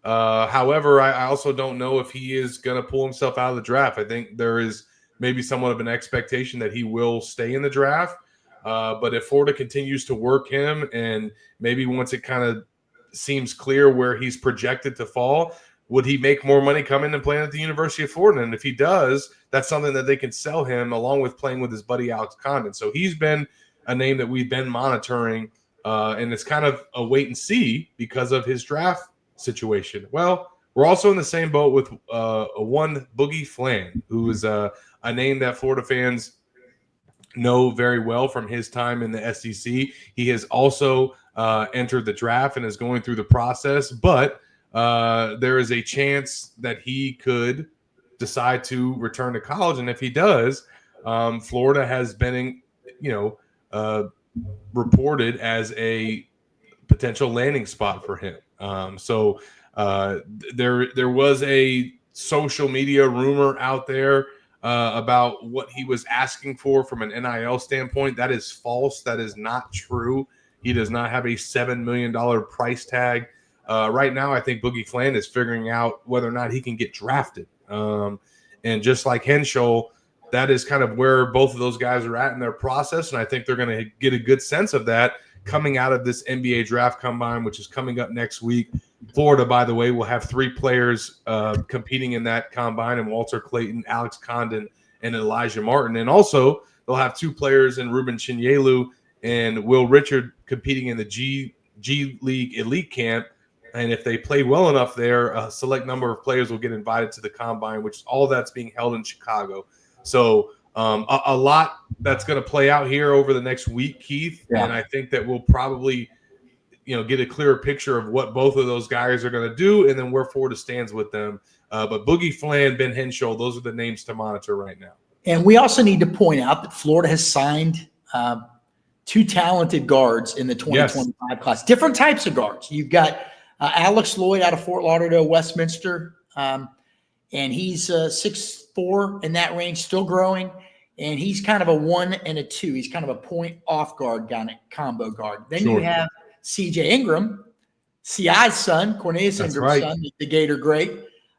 However, I also don't know if he is going to pull himself out of the draft. I think there is maybe somewhat of an expectation that he will stay in the draft. But if Florida continues to work him, and maybe once it kind of seems clear where he's projected to fall, would he make more money coming and playing at the University of Florida? And if he does, that's something that they can sell him along with playing with his buddy Alex Condon. So he's been a name that we've been monitoring, and it's kind of a wait and see because of his draft situation. Well, we're also in the same boat with one Boogie Flan, who is a name that Florida fans know very well from his time in the SEC. He has also entered the draft and is going through the process, but there is a chance that he could decide to return to college. And if he does, Florida has been, reported as a potential landing spot for him. So there was a social media rumor out there about what he was asking for from an NIL standpoint. That is false. That is not true. He does not have a $7 million price tag. Right now, I think Boogie Flan is figuring out whether or not he can get drafted. And just like Henschel, that is kind of where both of those guys are at in their process, and I think they're going to get a good sense of that coming out of this NBA draft combine, which is coming up next week. Florida, by the way, will have 3 players competing in that combine, and Walter Clayton, Alex Condon, and Elijah Martin. And also they'll have 2 players in Ruben Chinyelu and Will Richard competing in the G League Elite Camp. And if they play well enough there, a select number of players will get invited to the combine, which all that's being held in Chicago. So a lot that's going to play out here over the next week, Keith. Yeah. And I think that we'll probably, get a clearer picture of what both of those guys are going to do and then where Florida stands with them. But Boogie Flan, Ben Henshaw, those are the names to monitor right now. And we also need to point out that Florida has signed 2 talented guards in the 2025 class, different types of guards. You've got Alex Lloyd out of Fort Lauderdale, Westminster, and he's 6'4" in that range, still growing, and he's kind of a 1 and a 2. He's kind of a point off guard kind of combo guard. Then you have C.J. Ingram, CI's son, Cornelius Ingram's son, the Gator great,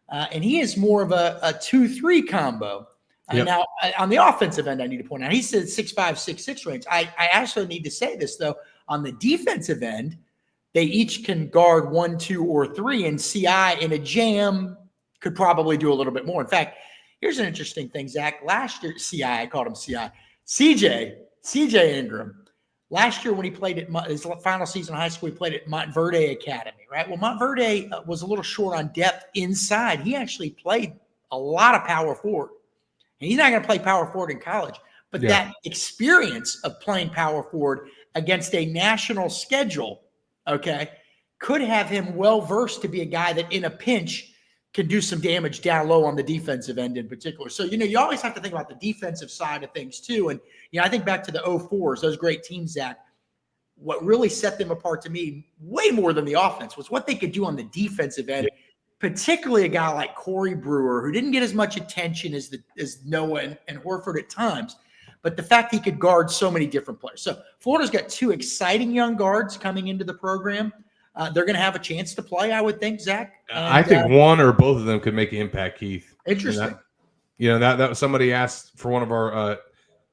and he is more of a 2-3 combo. Now, on the offensive end, I need to point out, he said 6'5", 6'6" range. I actually need to say this, though. On the defensive end, they each can guard 1, 2, or 3, and CI in a jam could probably do a little bit more. In fact, here's an interesting thing, Zach. Last year, I called him CI. CJ Ingram, last year when he played at his final season of high school, he played at Montverde Academy, right? Well, Montverde was a little short on depth inside. He actually played a lot of power forward. And he's not going to play power forward in college. But that experience of playing power forward against a national schedule, could have him well-versed to be a guy that in a pinch can do some damage down low on the defensive end in particular. So, you always have to think about the defensive side of things too. And, I think back to the 04s, those great teams, Zach, what really set them apart to me way more than the offense was what they could do on the defensive end, particularly a guy like Corey Brewer, who didn't get as much attention as Noah and Horford at times, but the fact he could guard so many different players. So Florida's got 2 exciting young guards coming into the program. They're going to have a chance to play, I would think, Zach. And, I think one or both of them could make an impact, Keith. Interesting. That was somebody asked for one of our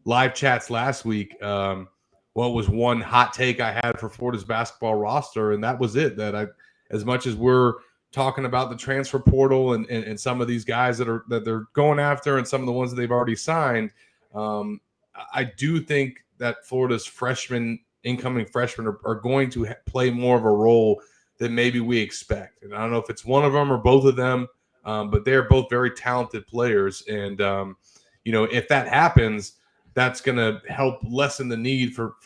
live chats last week. What was one hot take I had for Florida's basketball roster, and that was it. That as much as we're talking about the transfer portal and some of these guys that they're going after and some of the ones that they've already signed, I do think that Florida's incoming freshmen are going to play more of a role than maybe we expect. And I don't know if it's one of them or both of them, but they're both very talented players. And, if that happens, that's going to help lessen the need for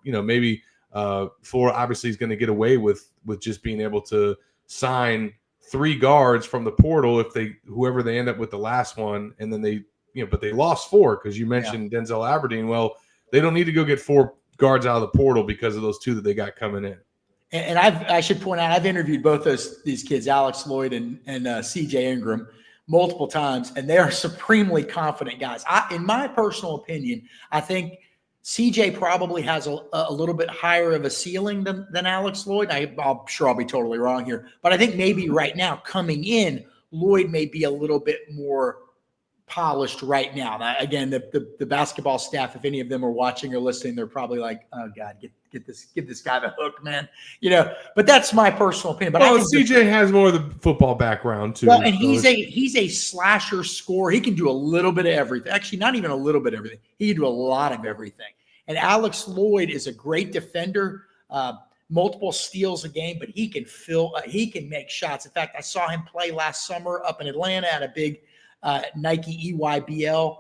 maybe Florida obviously is going to get away with just being able to sign 3 guards from the portal whoever they end up with the last one, and then but they lost 4 because you mentioned Denzel Aberdeen. Well, they don't need to go get 4 guards out of the portal because of those 2 that they got coming in. And I should point out, I've interviewed both these kids, Alex Lloyd and CJ Ingram, multiple times, and they are supremely confident guys. In my personal opinion, I think CJ probably has a little bit higher of a ceiling than Alex Lloyd. I'm sure I'll be totally wrong here, but I think maybe right now coming in, Lloyd may be a little bit more polished right now. Now, again, the basketball staff, if any of them are watching or listening, they're probably like, "Oh God, give this guy the hook, man." But that's my personal opinion. But CJ has more of the football background too. Well, and he's a slasher scorer. He can do a little bit of everything. Actually, not even a little bit of everything. He can do a lot of everything. And Alex Lloyd is a great defender, multiple steals a game, but he can make shots. In fact, I saw him play last summer up in Atlanta at a big Nike EYBL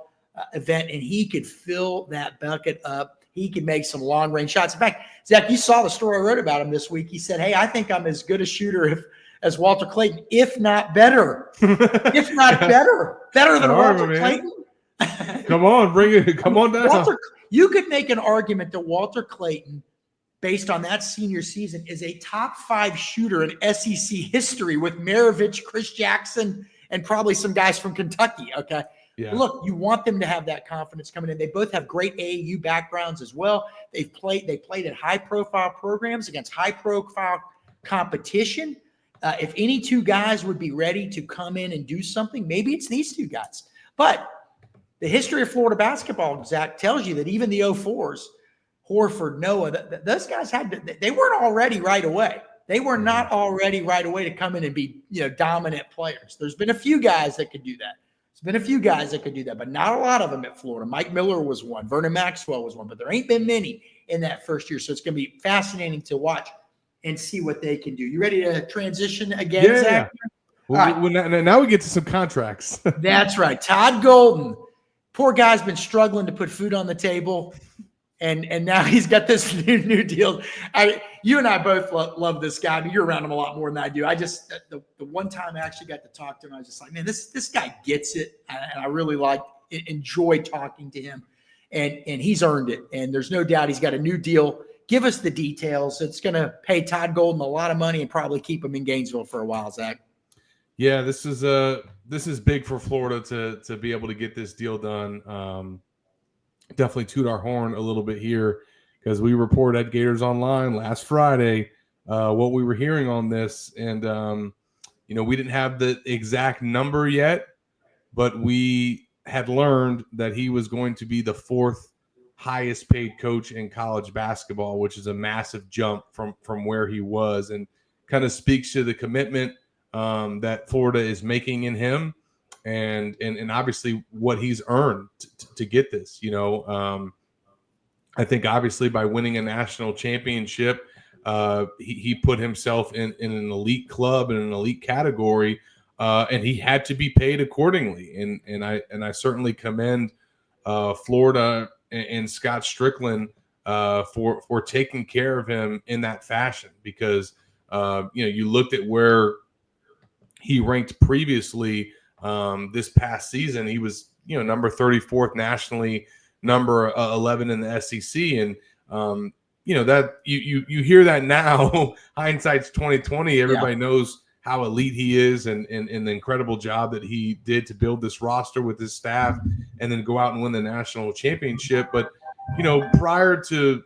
event, and he could fill that bucket up. He can make some long-range shots. In fact, Zach, you saw the story I wrote about him this week. He said, "Hey, I think I'm as good a shooter as Walter Clayton, if not better. If not better than Walter Clayton." Come on, bring it. Come on down. You could make an argument that Walter Clayton, based on that senior season, is a top 5 shooter in SEC history with Maravich, Chris Jackson, and probably some guys from Kentucky. Okay. Yeah. Look, you want them to have that confidence coming in. They both have great AAU backgrounds as well. They played at high-profile programs against high-profile competition. If any 2 guys would be ready to come in and do something, maybe it's these 2 guys. But the history of Florida basketball, Zach, tells you that even the 04s, Horford, Noah, those guys they weren't already right away. They were not already right away to come in and be, dominant players. There's been a few guys that could do that. But not a lot of them at Florida. Mike Miller was one. Vernon Maxwell was one. But there ain't been many in that first year. So it's going to be fascinating to watch and see what they can do. You ready to transition again, Zach? Yeah. Well, now we get to some contracts. That's right. Todd Golden. Poor guy's been struggling to put food on the table. And now he's got this new deal. You and I both love this guy. I mean, you're around him a lot more than I do. I just the one time I actually got to talk to him, I was just like, man, this guy gets it, and I really enjoy talking to him, and he's earned it. And there's no doubt he's got a new deal. Give us the details. It's going to pay Todd Golden a lot of money and probably keep him in Gainesville for a while, Zach. Yeah, this is big for Florida to be able to get this deal done. Definitely toot our horn a little bit here because we reported at Gators Online last Friday what we were hearing on this. And, we didn't have the exact number yet, but we had learned that he was going to be the fourth highest paid coach in college basketball, which is a massive jump from where he was, and kind of speaks to the commitment that Florida is making in him. And obviously what he's earned to get this, I think obviously by winning a national championship, he put himself in an elite club in an elite category, and he had to be paid accordingly. And I certainly commend Florida and Scott Strickland for taking care of him in that fashion, because you looked at where he ranked previously. This past season, he was, number 34th nationally, number 11 in the SEC. And, that you hear that now, hindsight's 2020. Everybody knows how elite he is and the incredible job that he did to build this roster with his staff and then go out and win the national championship. But, prior to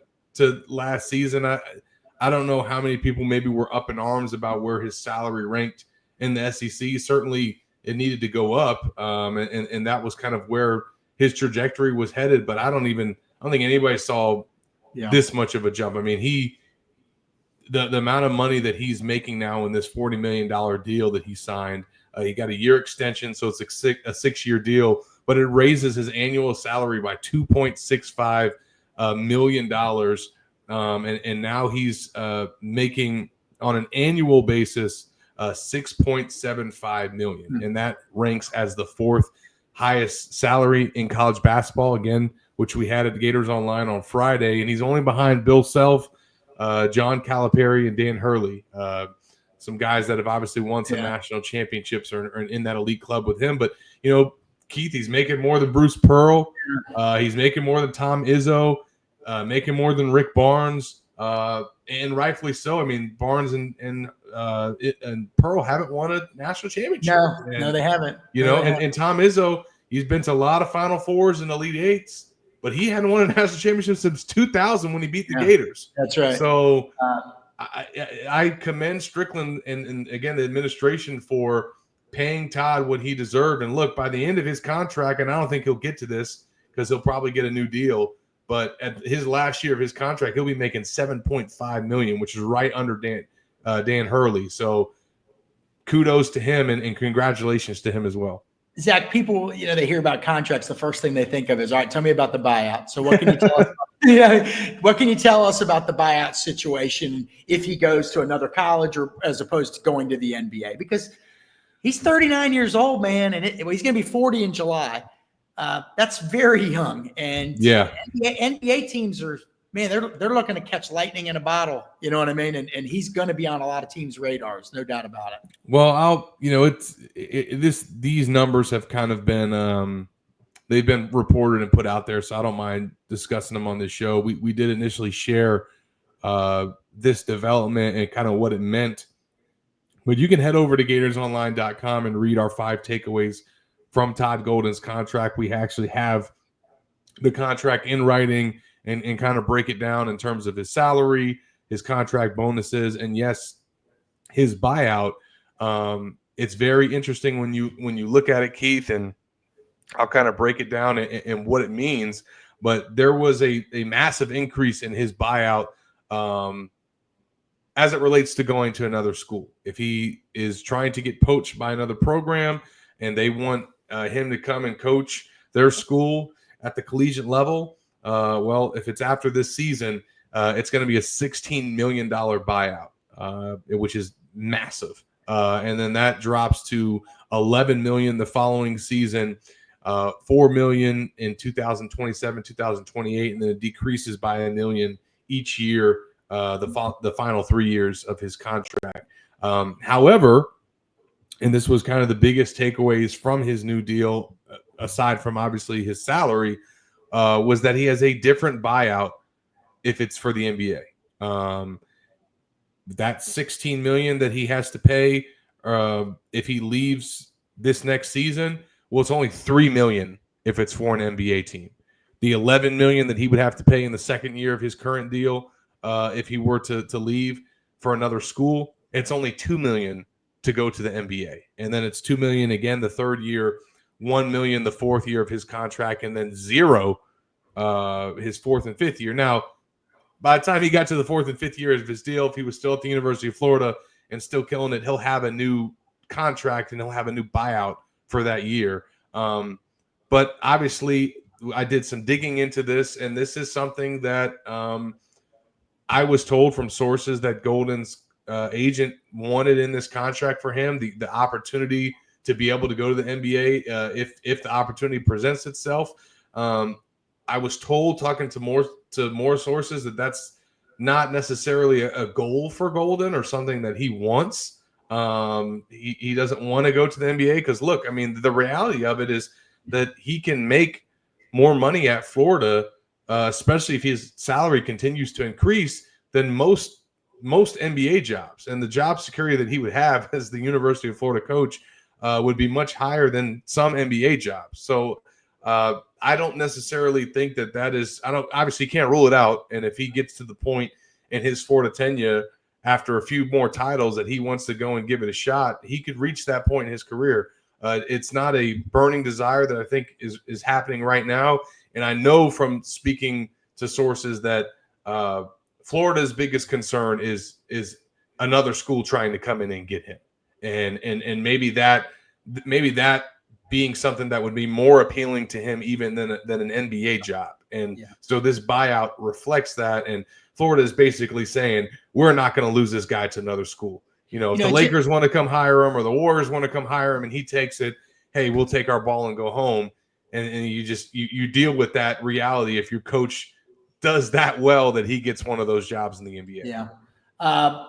last season, I don't know how many people maybe were up in arms about where his salary ranked in the SEC. Certainly, it needed to go up, and that was kind of where his trajectory was headed. But I don't think anybody saw this much of a jump. I mean, the amount of money that he's making now in this $40 million deal that he signed, he got a year extension, so it's a 6-year deal, but it raises his annual salary by $2.65 million, and now he's making on an annual basis $6.75 million, and that ranks as the fourth highest salary in college basketball, again, which we had at the Gators Online on Friday. And he's only behind Bill Self, John Calipari, and Dan Hurley, some guys that have obviously won some national championships or are in that elite club with him. But Keith, he's making more than Bruce Pearl, he's making more than Tom Izzo, making more than Rick Barnes, and rightfully so. I mean, Barnes and Pearl haven't won a national championship. No, they haven't. And Tom Izzo, he's been to a lot of Final Fours and Elite Eights, but he hadn't won a national championship since 2000 when he beat the Gators. That's right. So I commend Strickland and again the administration for paying Todd what he deserved. And look, by the end of his contract, and I don't think he'll get to this because he'll probably get a new deal, but at his last year of his contract, he'll be making $7.5 million, which is right under Dan Hurley. So kudos to him and congratulations to him as well. Zach, people, they hear about contracts. The first thing they think of is, all right, tell me about the buyout. So what can you tell us? What can you tell us about the buyout situation if he goes to another college or as opposed to going to the NBA? Because he's 39 years old, man, and he's going to be 40 in July. That's very young. And NBA teams are, man, they're looking to catch lightning in a bottle. You know what I mean? And he's going to be on a lot of teams' radars, no doubt about it. Well, these numbers have kind of been they've been reported and put out there, so I don't mind discussing them on this show. We did initially share this development and kind of what it meant, but you can head over to GatorsOnline.com and read our 5 takeaways from Todd Golden's contract. We actually have the contract in writing and kind of break it down in terms of his salary, his contract bonuses, and yes, his buyout. It's very interesting when you look at it, Keith, and I'll kind of break it down and what it means. But there was a massive increase in his buyout as it relates to going to another school. If he is trying to get poached by another program and they want him to come and coach their school at the collegiate level, well, if it's after this season, it's going to be a $16 million buyout, which is massive. And then that drops to $11 million the following season, $4 million in 2027, 2028, and then it decreases by $1 million each year, the final 3 years of his contract. However, and this was kind of the biggest takeaways from his new deal, aside from obviously his salary, was that he has a different buyout if it's for the NBA. That $16 million that he has to pay if he leaves this next season, well, it's only $3 million if it's for an NBA team. The $11 million that he would have to pay in the second year of his current deal, if he were to leave for another school, it's only $2 million to go to the NBA, and then it's $2 million again the third year, $1 million the fourth year of his contract, and then zero his fourth and fifth year. Now, by the time he got to the fourth and fifth year of his deal, if he was still at the University of Florida and still killing it, he'll have a new contract and he'll have a new buyout for that year. But obviously, I did some digging into this, and this is something that I was told from sources that Golden's agent wanted in this contract for him, the opportunity to be able to go to the NBA if the opportunity presents itself. I was told, talking to more sources, that that's not necessarily a goal for Golden or something that he wants. He doesn't want to go to the NBA because, look, I mean, the reality of it is that he can make more money at Florida, especially if his salary continues to increase, than most NBA jobs. And the job security that he would have as the University of Florida coach would be much higher than some NBA jobs. So I don't necessarily think that is – obviously can't rule it out. And if he gets to the point in his Florida tenure after a few more titles that he wants to go and give it a shot, he could reach that point in his career. It's not a burning desire that I think is happening right now. And I know from speaking to sources that Florida's biggest concern is another school trying to come in and get him. And maybe that being something that would be more appealing to him even than an NBA job. And so this buyout reflects that. And Florida is basically saying, we're not going to lose this guy to another school. If the Lakers want to come hire him or the Warriors want to come hire him and he takes it, hey, we'll take our ball and go home. And you deal with that reality if your coach does that well that he gets one of those jobs in the NBA. Yeah.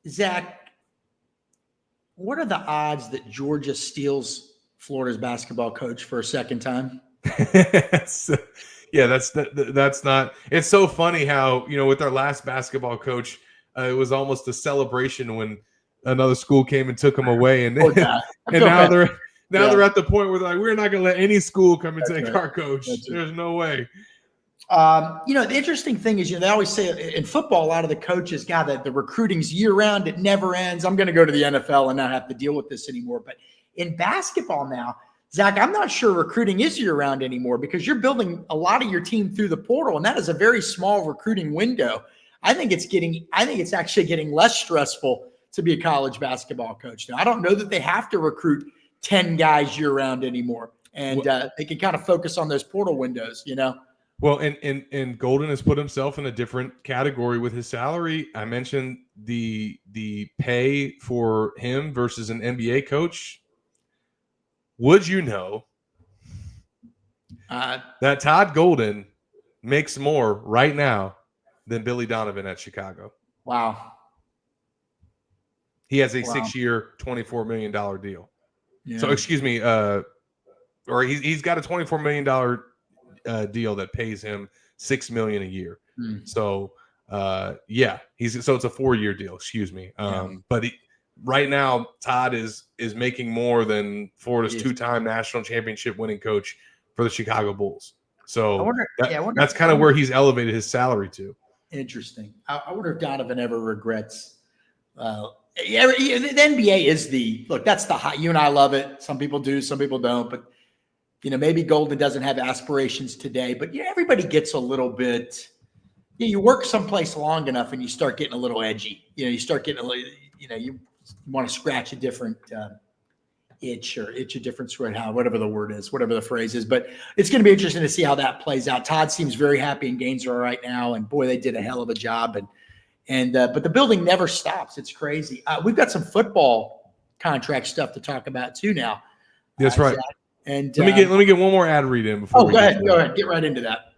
Zach, what are the odds that Georgia steals Florida's basketball coach for a second time? That's not – it's so funny how, with our last basketball coach, it was almost a celebration when another school came and took him away. And now they're at the point where they're like, we're not going to let any school come and take our coach. There's no way. The interesting thing is, they always say in football, a lot of the coaches, God, the recruiting's year round. It never ends. I'm going to go to the NFL and not have to deal with this anymore. But in basketball now, Zach, I'm not sure recruiting is year round anymore because you're building a lot of your team through the portal, and that is a very small recruiting window. I think it's actually getting less stressful to be a college basketball coach now. I don't know that they have to recruit 10 guys year round anymore, and they can kind of focus on those portal windows, Well, and Golden has put himself in a different category with his salary. I mentioned the pay for him versus an NBA coach. Would you know that Todd Golden makes more right now than Billy Donovan at Chicago? Wow. He has a 6-year, $24 million deal. Yeah. So, excuse me, or he's got a $24 million deal that pays him $6 million a year. So so it's a 4-year deal. Excuse me. But right now, Todd is making more than Florida's 2-time national championship winning coach for the Chicago Bulls. So that's kind of where he's elevated his salary to. Interesting. I wonder if Donovan ever regrets. The NBA is look. That's the high. You and I love it. Some people do, some people don't. But maybe Golden doesn't have aspirations today, but everybody gets a little bit. You work someplace long enough, and you start getting a little edgy. You start getting a little. You want to scratch a different itch a different sweat, whatever the word is, whatever the phrase is. But it's going to be interesting to see how that plays out. Todd seems very happy in Gainesville right now, and boy, they did a hell of a job. But the building never stops. It's crazy. We've got some football contract stuff to talk about too now. That's right. Zach. And let me get one more ad read in before. Go ahead. Get right into that.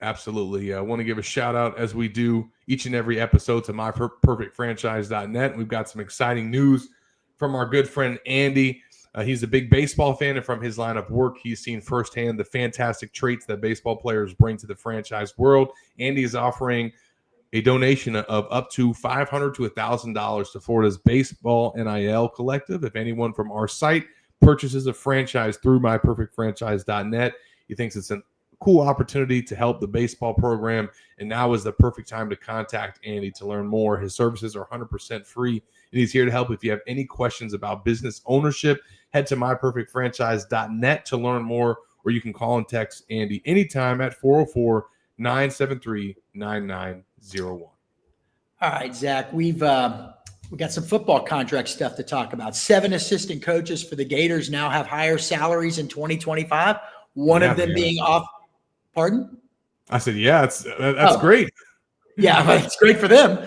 Absolutely. I want to give a shout out, as we do each and every episode, to myperfectfranchise.net. We've got some exciting news from our good friend Andy. He's a big baseball fan, and from his line of work, he's seen firsthand the fantastic traits that baseball players bring to the franchise world. Andy is offering a donation of up to $500 to $1,000 to Florida's Baseball NIL Collective. If anyone from our site purchases a franchise through myperfectfranchise.net, he thinks it's a cool opportunity to help the baseball program, and now is the perfect time to contact Andy to learn more. His services are 100% free, and he's here to help. If you have any questions about business ownership, head to myperfectfranchise.net to learn more, or you can call and text Andy anytime at 404-973-9901. All right, Zach, we got some football contract stuff to talk about. 7 assistant coaches for the Gators now have higher salaries in 2025. One of them being off. Pardon? I said, that's great. Yeah, but it's great for them,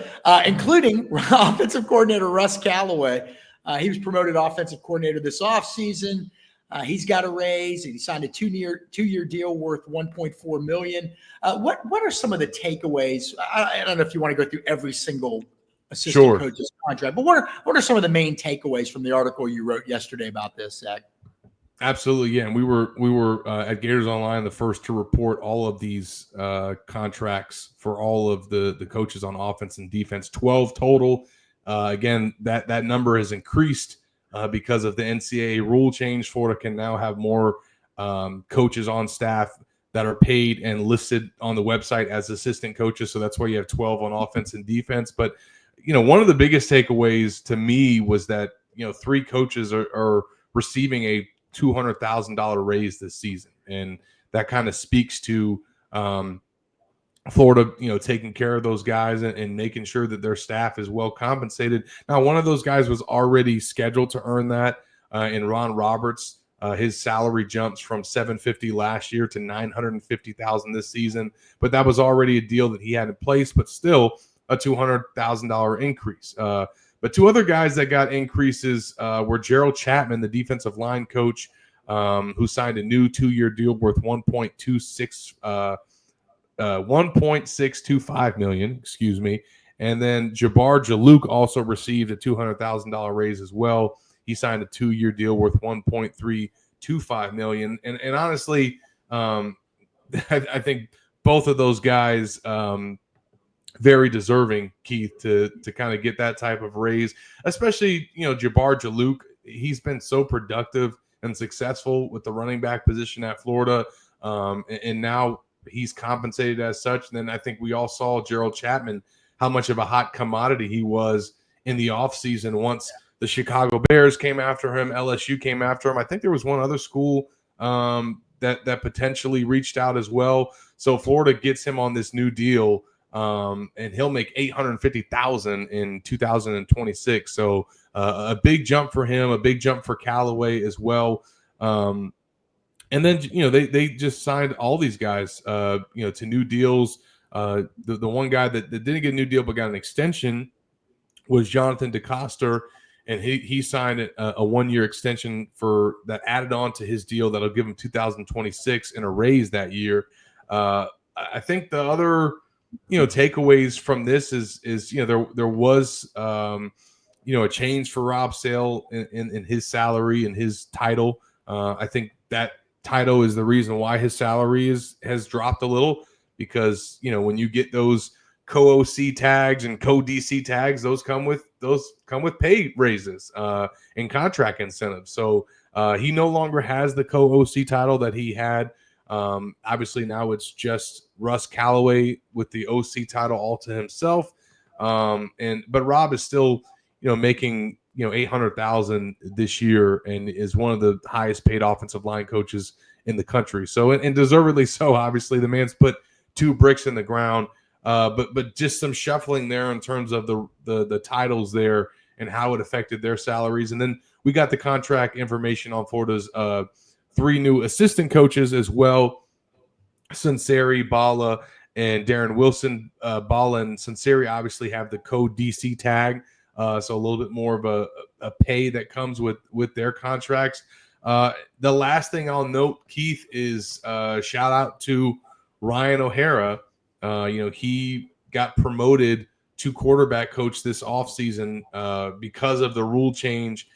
including offensive coordinator Russ Callaway. He was promoted offensive coordinator this offseason. He's got a raise, and he signed a two-year deal worth $1.4 million. What are some of the takeaways? I don't know if you want to go through every single assistant coach's contract, but what are some of the main takeaways from the article you wrote yesterday about this, Zach? Absolutely, yeah. And we were at Gators Online the first to report all of these contracts for all of the coaches on offense and defense. 12 total. Again, that number has increased because of the NCAA rule change. Florida can now have more coaches on staff that are paid and listed on the website as assistant coaches. So that's why you have 12 on offense and defense. But one of the biggest takeaways to me was that 3 coaches are receiving a $200,000 raise this season, and that kind of speaks to Florida, taking care of those guys and making sure that their staff is well compensated. Now, one of those guys was already scheduled to earn that in Ron Roberts. His salary jumps from $750,000 last year to $950,000 this season, but that was already a deal that he had in place. But still, a $200,000 increase. But 2 other guys that got increases were Gerald Chapman, the defensive line coach, who signed a new 2-year deal worth $1.625 million. Excuse me. And then Jabbar Jalouk also received a $200,000 raise as well. He signed a 2-year deal worth $1.325 million. And honestly, I think both of those guys. Very deserving, Keith, to kind of get that type of raise, especially, Jabbar Jalouk. He's been so productive and successful with the running back position at Florida, and now he's compensated as such. And then I think we all saw Gerald Chapman, how much of a hot commodity he was in the offseason once the Chicago Bears came after him, LSU came after him. I think there was one other school that potentially reached out as well. So Florida gets him on this new deal. And he'll make $850,000 in 2026. So a big jump for him, a big jump for Callaway as well. And then they just signed all these guys to new deals. The one guy that didn't get a new deal but got an extension was Jonathan DeCoster, and he signed a 1-year extension for that added on to his deal that'll give him 2026 and a raise that year. I think the other takeaways from this is there was a change for Rob Sale in his salary and his title. I think that title is the reason why his salary has dropped a little, because when you get those co-OC tags and co-DC tags, those come with pay raises and contract incentives. So he no longer has the co-OC title that he had. Obviously now it's just Russ Callaway with the OC title all to himself. But Rob is still, making, $800,000 this year and is one of the highest paid offensive line coaches in the country. So, and deservedly so. Obviously, the man's put 2 bricks in the ground. But just some shuffling there in terms of the titles there and how it affected their salaries. And then we got the contract information on Florida's 3 new assistant coaches as well. Sunseri, Bala, and Darren Wilson. Bala and Sunseri obviously have the code DC tag, so a little bit more of a pay that comes with their contracts. The last thing I'll note, Keith, is shout out to Ryan O'Hara. He got promoted to quarterback coach this offseason because of the rule change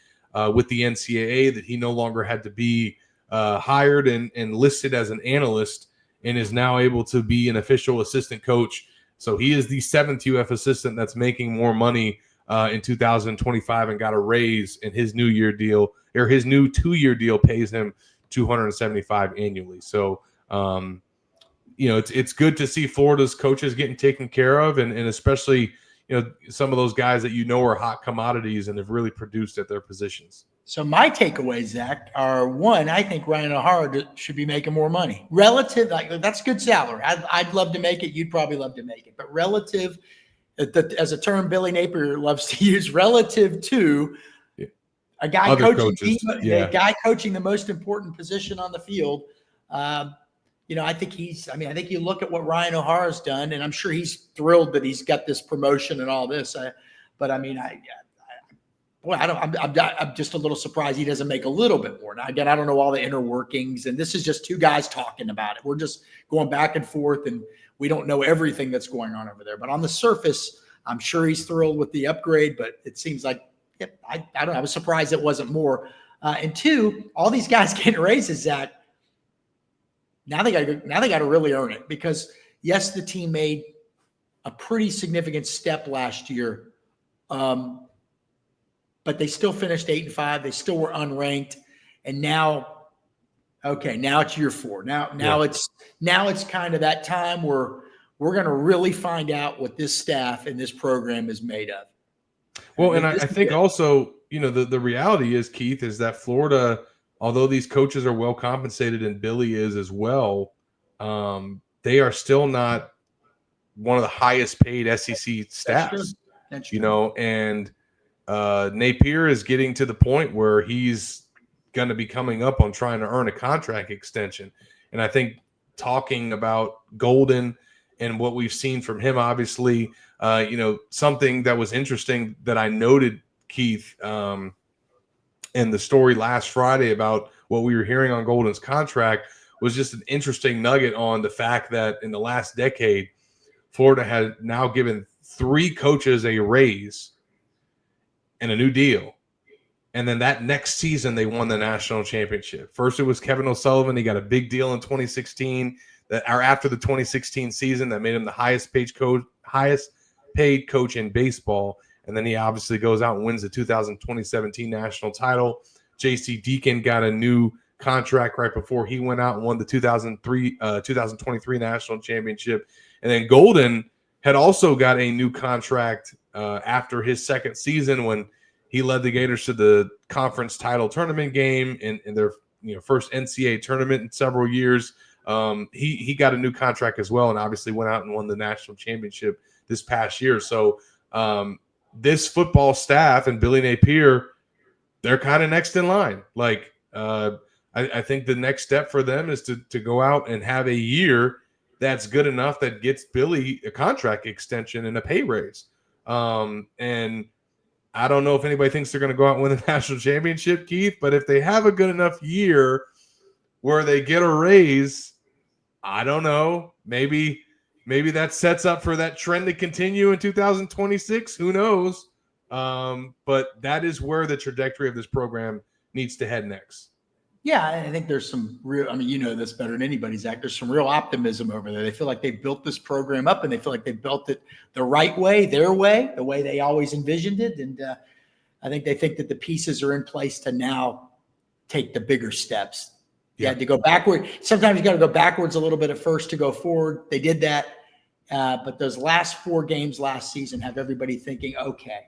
with the NCAA that he no longer had to be hired and listed as an analyst, and is now able to be an official assistant coach. So he is the 7th UF assistant that's making more money in 2025 and got a raise in his new year deal, or his new 2-year deal pays him $275 annually. So, it's good to see Florida's coaches getting taken care of, and especially, some of those guys that are hot commodities and have really produced at their positions. So my takeaways, Zach, are: 1, I think Ryan O'Hara should be making more money. Relative, that's good salary. I'd love to make it. You'd probably love to make it. But relative, as a term Billy Napier loves to use, relative to a guy coaching the guy coaching the most important position on the field. I think I think you look at what Ryan O'Hara's done, and I'm sure he's thrilled that he's got this promotion and all this. I'm just a little surprised he doesn't make a little bit more. Now, again, I don't know all the inner workings, and this is just 2 guys talking about it. We're just going back and forth, and we don't know everything that's going on over there. But on the surface, I'm sure he's thrilled with the upgrade, but it seems like, I don't know. I was surprised it wasn't more. And 2, all these guys getting raises, Zach, now they got to really earn it, because yes, the team made a pretty significant step last year. But they still finished 8-5. They still were unranked. And now it's year 4. Now it's kind of that time where we're going to really find out what this staff and this program is made of. Well, and I think also, the reality is, Keith, is that Florida, although these coaches are well compensated, and Billy is as well, they are still not one of the highest paid SEC staffs. That's true. And Napier is getting to the point where he's going to be coming up on trying to earn a contract extension. And I think talking about Golden and what we've seen from him, obviously, something that was interesting that I noted, Keith, in the story last Friday about what we were hearing on Golden's contract was just an interesting nugget on the fact that in the last decade, Florida had now given 3 coaches a raise and a new deal. And then that next season, they won the national championship. First, it was Kevin O'Sullivan. He got a big deal in 2016, after the 2016 season, that made him the highest paid coach in baseball. And then he obviously goes out and wins the 2017 national title. J.C. Deacon got a new contract right before he went out and won the 2023 national championship. And then Golden had also got a new contract after his second season, when he led the Gators to the conference title tournament game in their first NCAA tournament in several years. He got a new contract as well, and obviously went out and won the national championship this past year. So this football staff and Billy Napier, they're kind of next in line. I think the next step for them is to go out and have a year that's good enough that gets Billy a contract extension and a pay raise. And I don't know if anybody thinks they're going to go out and win the national championship, Keith, but if they have a good enough year where they get a raise, I don't know, maybe that sets up for that trend to continue in 2026. Who knows? But that is where the trajectory of this program needs to head next. Yeah, I think there's some real, this better than anybody, Zach. There's some real optimism over there. They feel like they've built this program up, and they feel like they've built it the right way, their way, the way they always envisioned it. And I think they think that the pieces are in place to now take the bigger steps. You had to go backward. Sometimes you got to go backwards a little bit at first to go forward. They did that. But those last 4 games last season have everybody thinking, okay,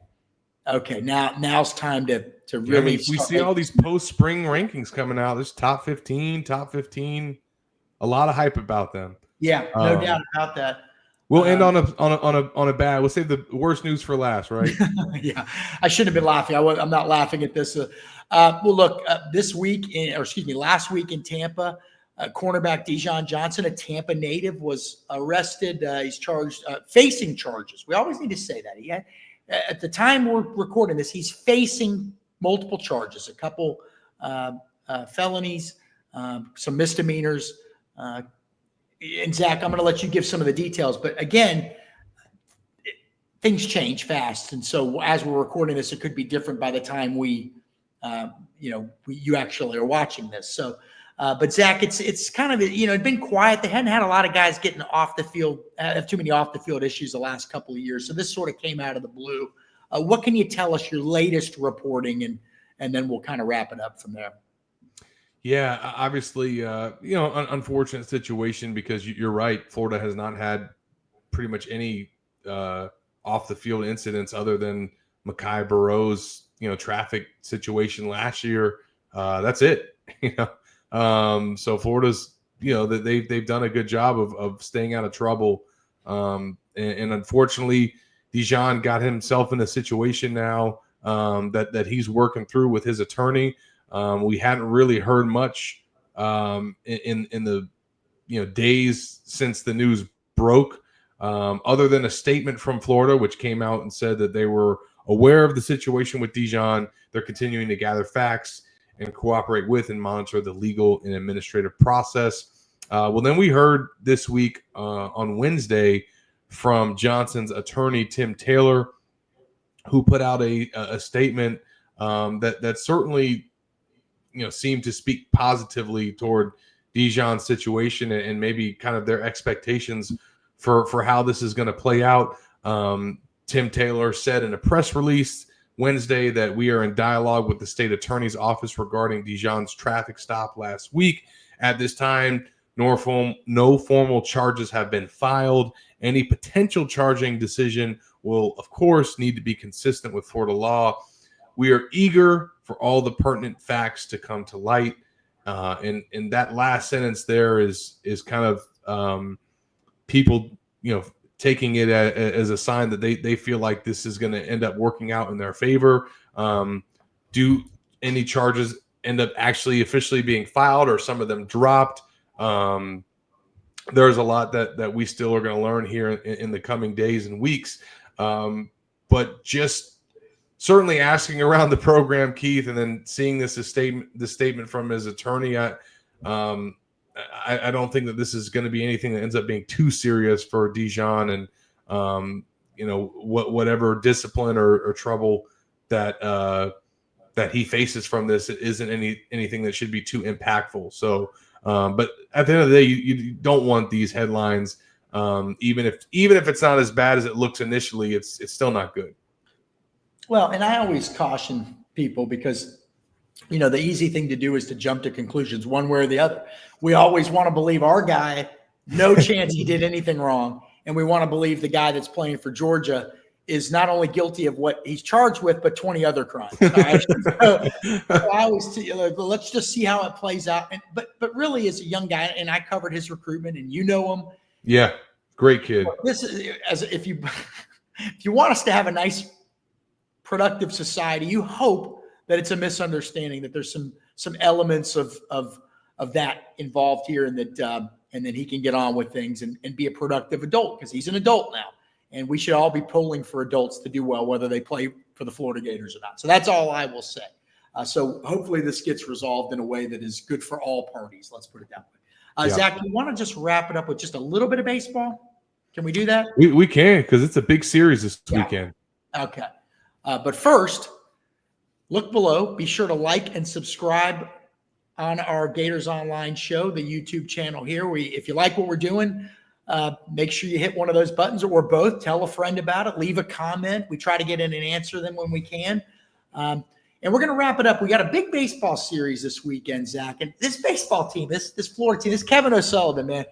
Okay, now's time to really. Yeah, I mean, we see all these post-spring rankings coming out. There's top 15. A lot of hype about them. Yeah, no doubt about that. We'll end on a bad. We'll save the worst news for last, right? Yeah, I shouldn't have been laughing. I'm not laughing at this. Well, look, last week in Tampa, cornerback Dijon Johnson, a Tampa native, was arrested. He's charged, facing charges. We always need to say that. He had, at the time we're recording this, he's facing multiple charges, a couple felonies, some misdemeanors. And Zach, I'm going to let you give some of the details, but again, things change fast, and so as we're recording this, it could be different by the time you actually are watching this. So, but Zach, it's kind of it'd been quiet. They hadn't had a lot of guys getting off the field, have too many off the field issues the last couple of years. So this sort of came out of the blue. What can you tell us your latest reporting, and then we'll kind of wrap it up from there. Yeah, obviously, unfortunate situation because you're right. Florida has not had pretty much any off the field incidents other than Mekhi Burrow's, traffic situation last year. That's it. So Florida's, they've done a good job of staying out of trouble. And unfortunately, Dijon got himself in a situation now that he's working through with his attorney. We hadn't really heard much in the days since the news broke, other than a statement from Florida, which came out and said that they were aware of the situation with Dijon. They're continuing to gather facts and cooperate with and monitor the legal and administrative process. Well, then we heard this week on Wednesday from Johnson's attorney, Tim Taylor, who put out a statement that certainly seemed to speak positively toward Dijon's situation and maybe kind of their expectations for how this is going to play out. Tim Taylor said in a press release Wednesday that we are in dialogue with the state attorney's office regarding Dijon's traffic stop last week. At this time, no formal charges have been filed. Any potential charging decision will, of course, need to be consistent with Florida law. We are eager for all the pertinent facts to come to light. And that last sentence there is kind of people, taking it as a sign that they feel like this is going to end up working out in their favor. Do any charges end up actually officially being filed, or some of them dropped? There's a lot that we still are going to learn here in the coming days and weeks. But just certainly asking around the program, Keith, and then seeing this statement from his attorney, I don't think that this is going to be anything that ends up being too serious for Dijon, and whatever discipline or trouble that he faces from this, it isn't anything that should be too impactful. So, but at the end of the day, you don't want these headlines, even if it's not as bad as it looks initially. It's still not good. Well, and I always caution people because, the easy thing to do is to jump to conclusions one way or the other. We always want to believe our guy, no chance he did anything wrong. And we want to believe the guy that's playing for Georgia is not only guilty of what he's charged with, but 20 other crimes. Right? So I always let's just see how it plays out. But really, as a young guy, and I covered his recruitment, and him. Yeah, great kid. This is if you want us to have a nice, productive society, you hope that it's a misunderstanding, that there's some elements of that involved here, and that and then he can get on with things and be a productive adult, because he's an adult now, and we should all be pulling for adults to do well, whether they play for the Florida Gators or not. So that's all I will say. So hopefully this gets resolved in a way that is good for all parties. Let's put it that way. Yeah. Zach, you want to just wrap it up with just a little bit of baseball? Can we do that? We can, because it's a big series this weekend. Okay. But first, look below. Be sure to like and subscribe on our Gators Online show, the YouTube channel here. If you like what we're doing, make sure you hit one of those buttons, or both. Tell a friend about it. Leave a comment. We try to get in and answer them when we can. And we're going to wrap it up. We got a big baseball series this weekend, Zach. And this baseball team, this Florida team, this Kevin O'Sullivan, man.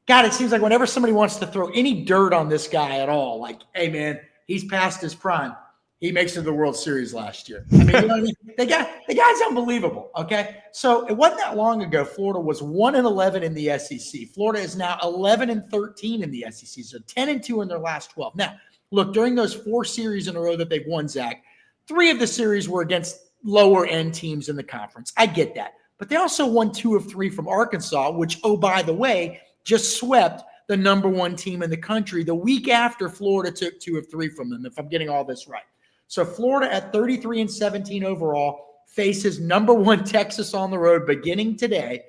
God, it seems like whenever somebody wants to throw any dirt on this guy at all, like, hey, man, he's past his prime. he makes it to the World Series last year. I mean, you know what I mean? The guy's unbelievable. Okay, so it wasn't that long ago. Florida was 1-11 in the SEC. Florida is now 11-13 in the SEC, so 10-2 in their last 12. Now, look, during those 4 series in a row that they've won, Zach, 3 of the series were against lower end teams in the conference. I get that, but they also won 2 of 3 from Arkansas, which, oh, by the way, just swept the number 1 team in the country the week after Florida took 2 of 3 from them, if I'm getting all this right. So Florida at 33-17 overall faces number 1 Texas on the road beginning today.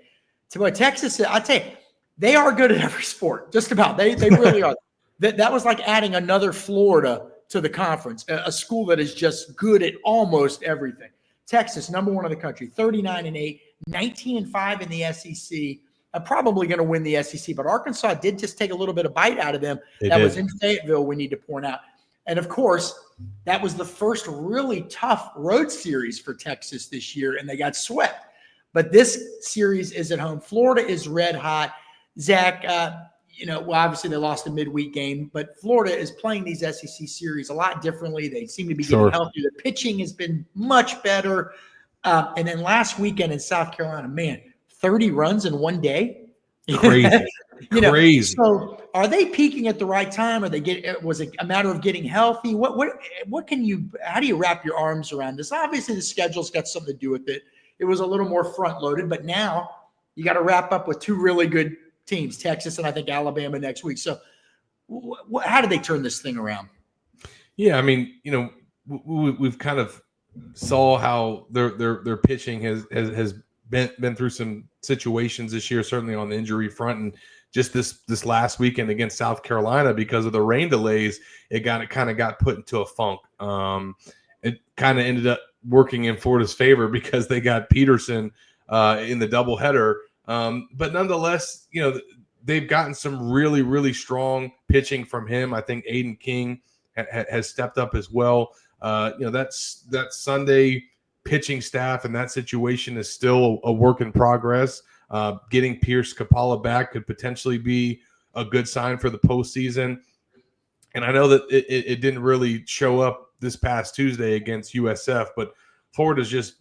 Texas, I tell you, they are good at every sport, just about. They really are. That was like adding another Florida to the conference, a school that is just good at almost everything. Texas, number 1 in the country, 39-8, 19-5 in the SEC. I'm probably going to win the SEC, but Arkansas did just take a little bit of bite out of them. That was in Fayetteville, we need to point out. And, of course, that was the first really tough road series for Texas this year, and they got swept. But this series is at home. Florida is red hot. Zach, obviously they lost a midweek game, but Florida is playing these SEC series a lot differently. They seem to be getting healthier. The pitching has been much better. And then last weekend in South Carolina, man, 30 runs in one day. Crazy. Crazy. So are they peaking at the right time? Was it a matter of getting healthy? How do you wrap your arms around this? Obviously the schedule's got something to do with it. It was a little more front loaded, but now you got to wrap up with 2 really good teams, Texas and I think Alabama next week. So how do they turn this thing around? Yeah. I mean, we've kind of saw how their pitching has been through some situations this year, certainly on the injury front, and just this last weekend against South Carolina, because of the rain delays, it kind of got put into a funk. It kind of ended up working in Florida's favor because they got Peterson in the doubleheader. But nonetheless, they've gotten some really, really strong pitching from him. I think Aiden King has stepped up as well. That Sunday pitching staff and that situation is still a work in progress. Getting Pierce Capella back could potentially be a good sign for the postseason. And I know that it didn't really show up this past Tuesday against USF, but Florida's just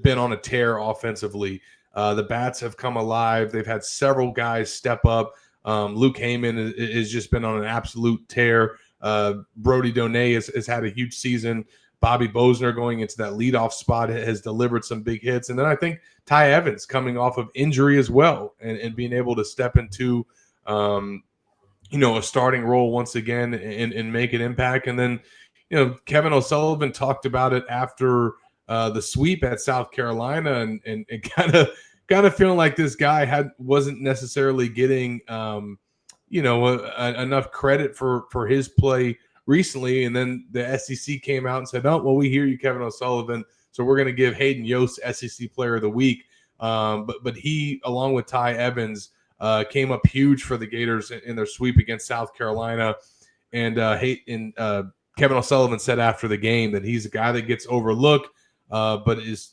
been on a tear offensively. The bats have come alive. They've had several guys step up. Luke Heyman has just been on an absolute tear. Brody Donay has had a huge season. Bobby Bosner going into that leadoff spot has delivered some big hits. And then I think Ty Evans coming off of injury as well and being able to step into, a starting role once again and make an impact. And then, Kevin O'Sullivan talked about it after the sweep at South Carolina and kind of feeling like this guy wasn't necessarily getting, enough credit for his play recently. And then the SEC came out and said, "Oh, well, we hear you, Kevin O'Sullivan. So we're going to give Hayden Yost SEC Player of the Week." But he, along with Ty Evans, came up huge for the Gators in their sweep against South Carolina. And Kevin O'Sullivan said after the game that he's a guy that gets overlooked, but is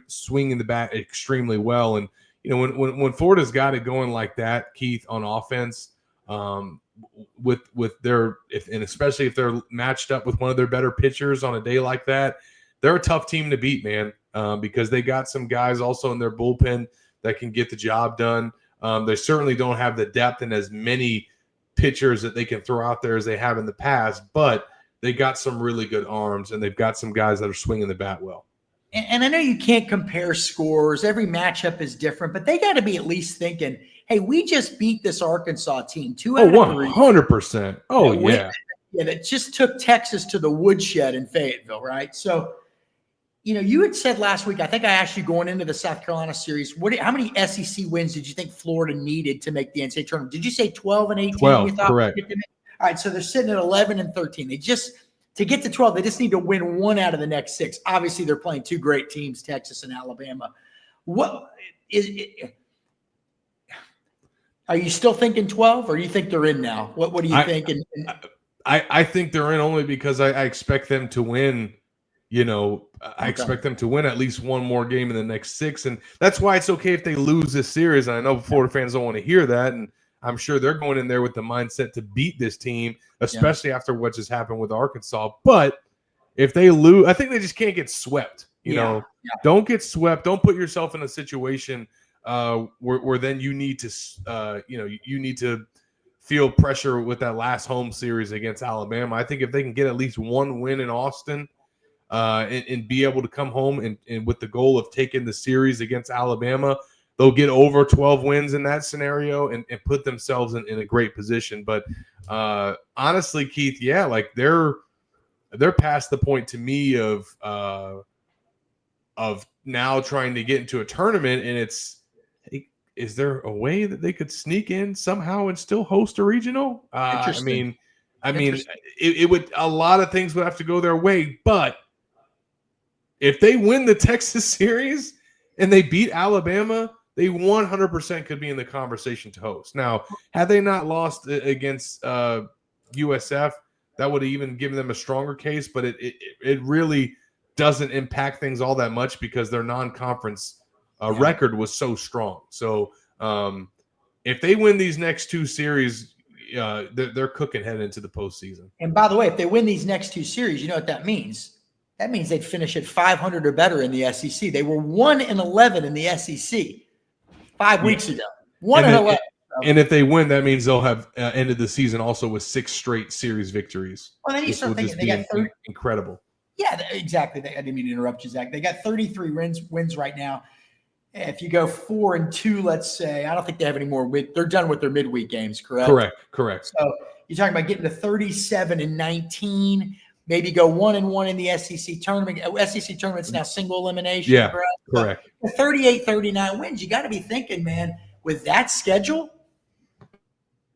swinging the bat extremely well. And when Florida's got it going like that, Keith, on offense, with their and especially if they're matched up with one of their better pitchers on a day like that, they're a tough team to beat, man. Because they got some guys also in their bullpen that can get the job done. They certainly don't have the depth and as many pitchers that they can throw out there as they have in the past, but they got some really good arms and they've got some guys that are swinging the bat well. And I know you can't compare scores. Every matchup is different, but they got to be at least thinking, hey, we just beat this Arkansas team 2 out of 3. 100%. Oh, yeah. And it just took Texas to the woodshed in Fayetteville, right? So, you had said last week, I think I asked you going into the South Carolina series, how many SEC wins did you think Florida needed to make the NCAA tournament? Did you say 12 and 18? 12, correct. All right, so they're sitting at 11 and 13. To get to 12, they just need to win 1 out of the next 6. Obviously, they're playing 2 great teams, Texas and Alabama. What is it? Are you still thinking 12, or do you think they're in now? What do you think? I think they're in only because I expect them to win. I expect them to win at least one more game in the next 6. And that's why it's okay if they lose this series. And I know Florida fans don't want to hear that. And I'm sure they're going in there with the mindset to beat this team, especially after what just happened with Arkansas. But if they lose, I think they just can't get swept. You know, Yeah. don't get swept. Don't put yourself in a situation where then you need to, you need to feel pressure with that last home series against Alabama. I think if they can get at least one win in Austin and be able to come home and with the goal of taking the series against Alabama, they'll get over 12 wins in that scenario and put themselves in a great position. But honestly, Keith, yeah, like they're past the point to me of now trying to get into a tournament, and is there a way that they could sneak in somehow and still host a regional? I mean, it would, a lot of things would have to go their way, but if they win the Texas series and they beat Alabama, they 100% could be in the conversation to host. Now, had they not lost against USF, that would have even given them a stronger case, but it really doesn't impact things all that much because their non-conference record was so strong. So if they win these next two series, they're cooking heading into the postseason. And by the way, if they win these next two series, you know what that means? That means they'd finish at 500 or better in the SEC. They were 1-11 in the SEC 5 weeks ago. 1-11. And if they win, that means they'll have ended the season also with 6 straight series victories. Well, then you start thinking they got incredible. Yeah, exactly. I didn't mean to interrupt you, Zach. They got 33 wins right now. If you go 4-2, let's say, I don't think they have any more. They're done with their midweek games, correct? Correct. So you're talking about getting to 37-19. Maybe go 1-1 in the SEC tournament. SEC tournament's now single elimination. Yeah, correct. 38-39 wins. You got to be thinking, man, with that schedule,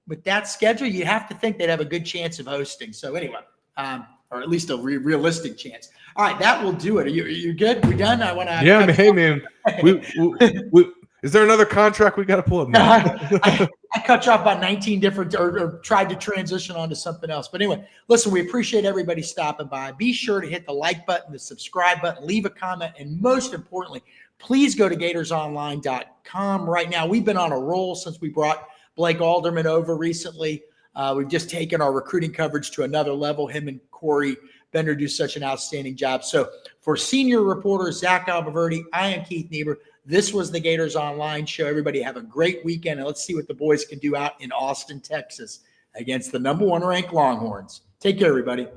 you have to think they'd have a good chance of hosting. So anyway, or at least a realistic chance. All right, that will do it. Are you good? We done? I want to. Yeah, hey man. Is there another contract we got to pull up now? I cut you off about 19 different, or tried to transition onto something else. But anyway, listen, we appreciate everybody stopping by. Be sure to hit the like button, the subscribe button, leave a comment, and most importantly, please go to GatorsOnline.com right now. We've been on a roll since we brought Blake Alderman over recently. We've just taken our recruiting coverage to another level. Him and Corey Bender do such an outstanding job. So for senior reporter Zach Albaverdi, I am Keith Niebuhr. This was the Gators Online Show. Everybody have a great weekend, and let's see what the boys can do out in Austin, Texas against the #1 ranked Longhorns. Take care, everybody.